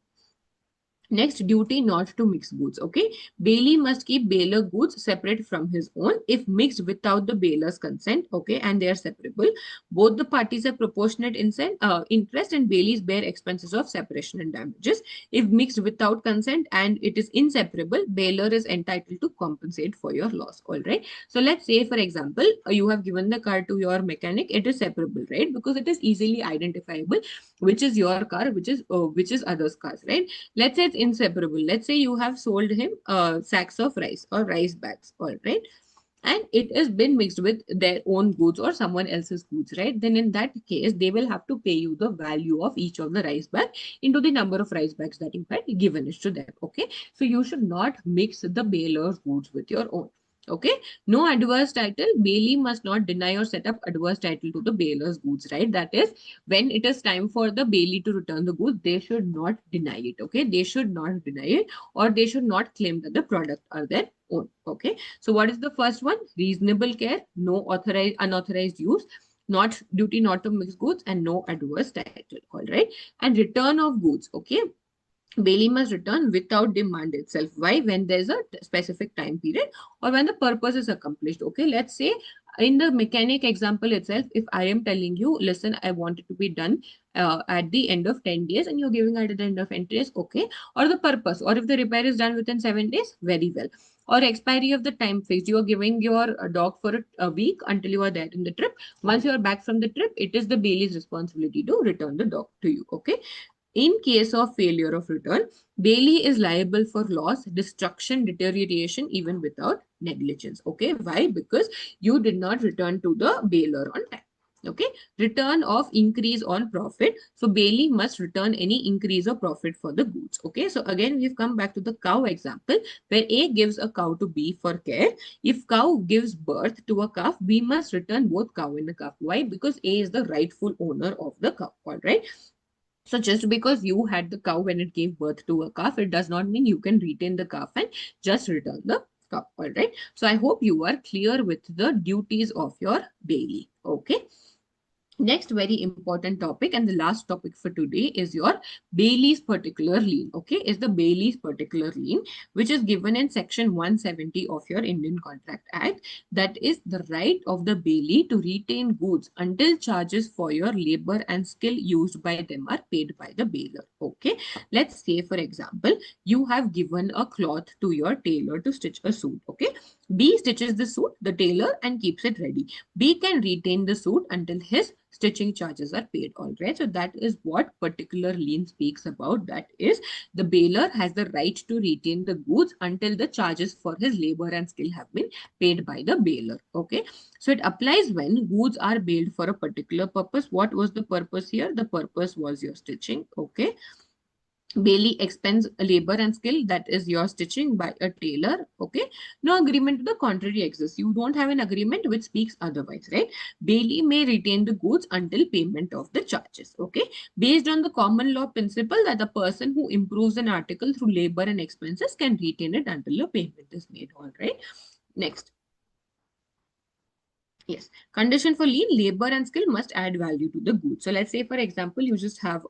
Next, duty not to mix goods. Okay. Bailee must keep bailer goods separate from his own. If mixed without the bailer's consent, okay, and they are separable, both the parties have proportionate interest and bailees bear expenses of separation and damages. If mixed without consent and it is inseparable, bailer is entitled to compensate for your loss. All right. So let's say, for example, you have given the car to your mechanic. It is separable, right? Because it is easily identifiable which is your car, which is others' cars, right? Let's say it's inseparable. Let's say you have sold him sacks of rice or rice bags, all right? And it has been mixed with their own goods or someone else's goods, right? Then in that case, they will have to pay you the value of each of the rice bag into the number of rice bags that you had given it to them, okay? So you should not mix the bailer's goods with your own. Okay, no adverse title. Bailee must not deny or set up adverse title to the bailer's goods, right? That is, when it is time for the bailee to return the goods, they should not deny it. Okay, they should not deny it, or they should not claim that the product are their own. Okay, so what is the first one? Reasonable care, no unauthorized use, not duty not to mix goods, and no adverse title. All right, and return of goods. Okay, bailee must return without demand itself. Why? When there's a specific time period or when the purpose is accomplished. Okay, let's say in the mechanic example itself, if I am telling you, listen, I want it to be done at the end of 10 days and you're giving it at the end of 10 days, okay, or the purpose, or if the repair is done within 7 days, very well. Or expiry of the time fixed, you are giving your dog for a week until you are there in the trip. Once you are back from the trip, it is the bailee's responsibility to return the dog to you. Okay, in case of failure of return, bailee is liable for loss, destruction, deterioration, even without negligence. Okay, why? Because you did not return to the bailer on time. Okay, return of increase on profit. So bailee must return any increase or profit for the goods. Okay, so again, we've come back to the cow example where A gives a cow to B for care. If cow gives birth to a calf, B must return both cow and the calf. Why? Because A is the rightful owner of the cow. All right. So just because you had the cow when it gave birth to a calf, it does not mean you can retain the calf and just return the cow. All right. So I hope you are clear with the duties of your daily. Okay. Next very important topic and the last topic for today is your Bailey's particular lien. Okay, is the Bailey's particular lien, which is given in section 170 of your Indian Contract Act. That is the right of the Bailey to retain goods until charges for your labor and skill used by them are paid by the bailior. Okay, let's say for example, you have given a cloth to your tailor to stitch a suit. Okay, B stitches the suit, the tailor, and keeps it ready. B can retain the suit until his stitching charges are paid. All right. So that is what particular lien speaks about. That is, the bailior has the right to retain the goods until the charges for his labor and skill have been paid by the bailior. Okay. So it applies when goods are bailed for a particular purpose. What was the purpose here? The purpose was your stitching. Okay. Bailey expends labor and skill, that is your stitching, by a tailor. Okay, no agreement to the contrary exists. You don't have an agreement which speaks otherwise, right? Bailey may retain the goods until payment of the charges. Okay, based on the common law principle that the person who improves an article through labor and expenses can retain it until a payment is made. All right, next. Yes. Condition for lien, labor and skill must add value to the good. So let's say, for example, you just have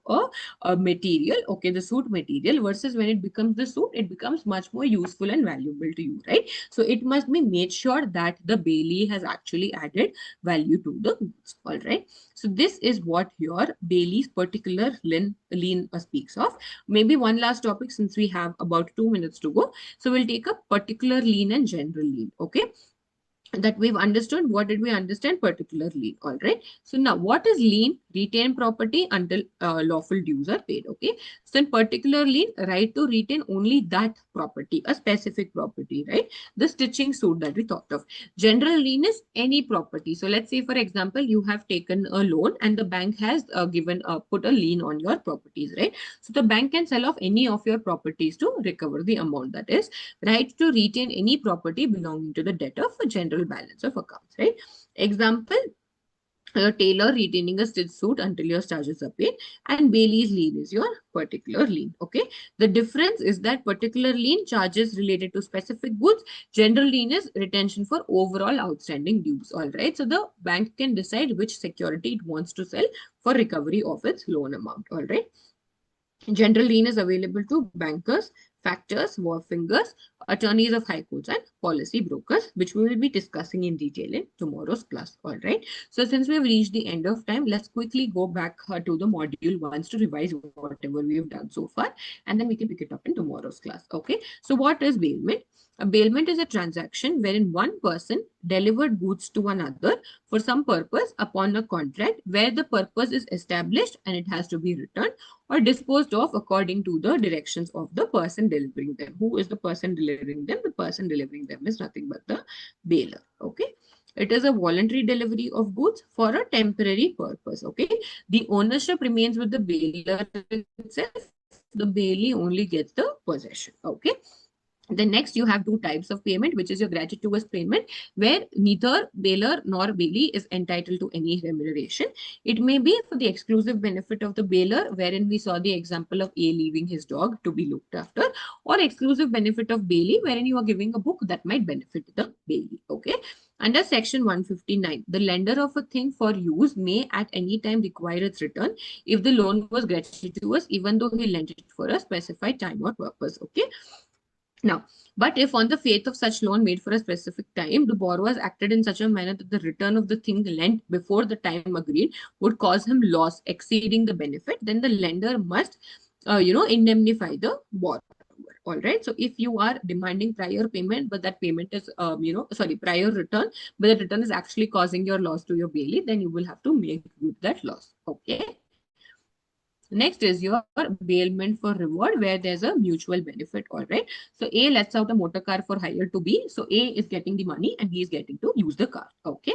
a material, okay, the suit material, versus when it becomes the suit, it becomes much more useful and valuable to you, right? So it must be made sure that the Bailey has actually added value to the goods. All right. So this is what your Bailey's particular lien speaks of. Maybe one last topic since we have about 2 minutes to go. So we'll take a particular lien and general lien. Okay, that we've understood. What did we understand? Particular lien. All right. So now what is lien? Retain property until lawful dues are paid. Okay. So in particular lien, right to retain only that property, a specific property, right? The stitching suit that we thought of. General lien is any property. So let's say, for example, you have taken a loan and the bank has put a lien on your properties, right? So the bank can sell off any of your properties to recover the amount. That is right to retain any property belonging to the debtor for general balance of accounts, right? Example, your tailor retaining a stitch suit until your charges are paid, and Bailey's lien is your particular lien. Okay, the difference is that particular lien charges related to specific goods, general lien is retention for overall outstanding dues. All right, so the bank can decide which security it wants to sell for recovery of its loan amount. All right. General lien is available to bankers, factors, wharfingers, attorneys of high courts, and policy brokers, which we will be discussing in detail in tomorrow's class. All right. So since we have reached the end of time, let's quickly go back to the module once to revise whatever we have done so far, and then we can pick it up in tomorrow's class. Okay. So what is bailment? A bailment is a transaction wherein one person delivered goods to another for some purpose upon a contract where the purpose is established and it has to be returned or disposed of according to the directions of the person delivering them. Who is the person delivering them? The person delivering them is nothing but the bailior. Okay. It is a voluntary delivery of goods for a temporary purpose. Okay. The ownership remains with the bailior itself. The bailee only gets the possession. Okay. Then next you have two types of payment, which is your gratuitous payment, where neither bailior nor bailee is entitled to any remuneration. It may be for the exclusive benefit of the bailior, wherein we saw the example of A leaving his dog to be looked after, or exclusive benefit of bailee, wherein you are giving a book that might benefit the bailee. Okay. Under section 159, the lender of a thing for use may at any time require its return if the loan was gratuitous, even though he lent it for a specified time or purpose. Okay. Now, but if on the faith of such loan made for a specific time, the borrowers acted in such a manner that the return of the thing lent before the time agreed would cause him loss exceeding the benefit, then the lender must, indemnify the borrower. All right. So if you are demanding prior payment, but that payment is, prior return, but the return is actually causing your loss to your bailee, then you will have to make good that loss. Okay. Next is your bailment for reward, where there's a mutual benefit. All right. So A lets out a motor car for hire to B. So A is getting the money and B is getting to use the car. Okay.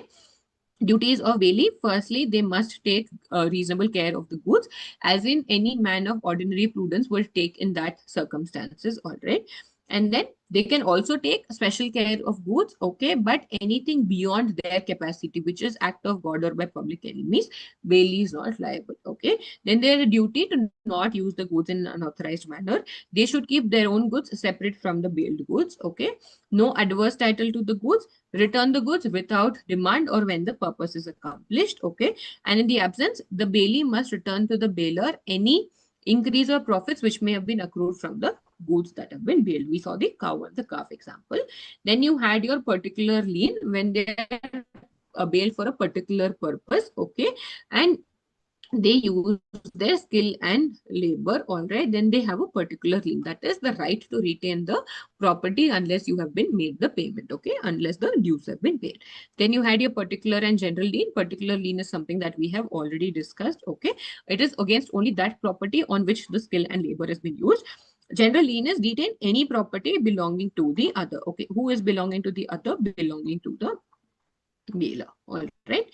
Duties of bailee. Firstly, they must take reasonable care of the goods, as in any man of ordinary prudence will take in that circumstances. All right. And then they can also take special care of goods, okay, but anything beyond their capacity, which is act of God or by public enemies, bailey is not liable, okay. Then there is a duty to not use the goods in an unauthorized manner. They should keep their own goods separate from the bailed goods, okay. No adverse title to the goods. Return the goods without demand or when the purpose is accomplished, okay. And in the absence, the bailee must return to the bailer any increase or profits which may have been accrued from the goods that have been bailed. We saw the cow and the calf example. Then you had your particular lien when they are bailed for a particular purpose, okay, and they use their skill and labor, all right, then they have a particular lien. That is the right to retain the property unless you have been made the payment, okay, unless the dues have been paid. Then you had your particular and general lien. Particular lien is something that we have already discussed, okay. It is against only that property on which the skill and labor has been used. General lien is retain any property belonging to the other, okay. Who is belonging to the other? Belonging to the bailer, all right.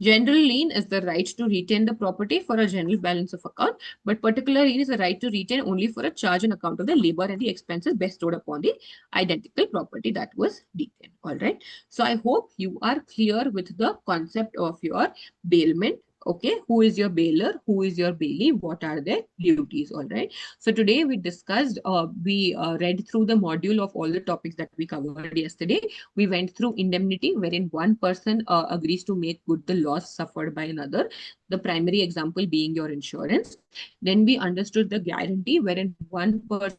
General lien is the right to retain the property for a general balance of account, but particular lien is the right to retain only for a charge on account of the labor and the expenses bestowed upon the identical property that was retained, all right. So I hope you are clear with the concept of your bailment, okay. Who is your bailer? Who is your bailee? What are their duties, all right. So today we discussed, we read through the module of all the topics that we covered yesterday. We went through indemnity, wherein one person agrees to make good the loss suffered by another, the primary example being your insurance. Then we understood the guarantee, wherein one person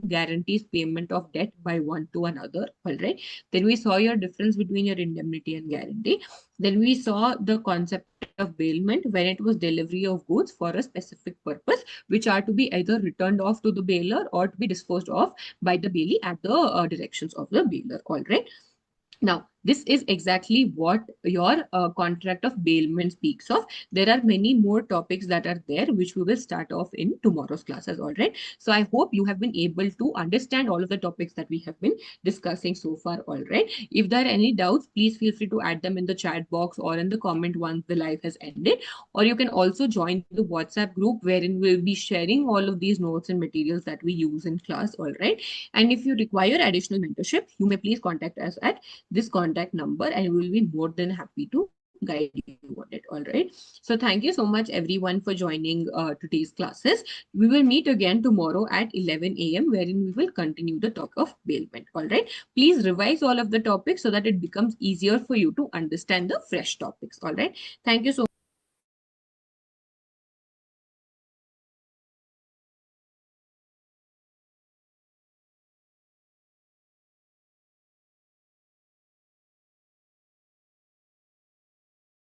guarantees payment of debt by one to another, all right. Then we saw your difference between your indemnity and guarantee. Then we saw the concept of bailment, when it was delivery of goods for a specific purpose, which are to be either returned off to the bailer or to be disposed of by the bailee at the directions of the bailer, all right. Now, this is exactly what your contract of bailment speaks of. There are many more topics that are there, which we will start off in tomorrow's classes, all right? So I hope you have been able to understand all of the topics that we have been discussing so far, all right? If there are any doubts, please feel free to add them in the chat box or in the comment once the live has ended. Or you can also join the WhatsApp group wherein we'll be sharing all of these notes and materials that we use in class, all right? And if you require additional mentorship, you may please contact us at this contact number and we will be more than happy to guide you on it, all right. So thank you so much everyone for joining today's classes. We will meet again tomorrow at 11 a.m. wherein we will continue the talk of bailment, all right. Please revise all of the topics so that it becomes easier for you to understand the fresh topics, all right. Thank you so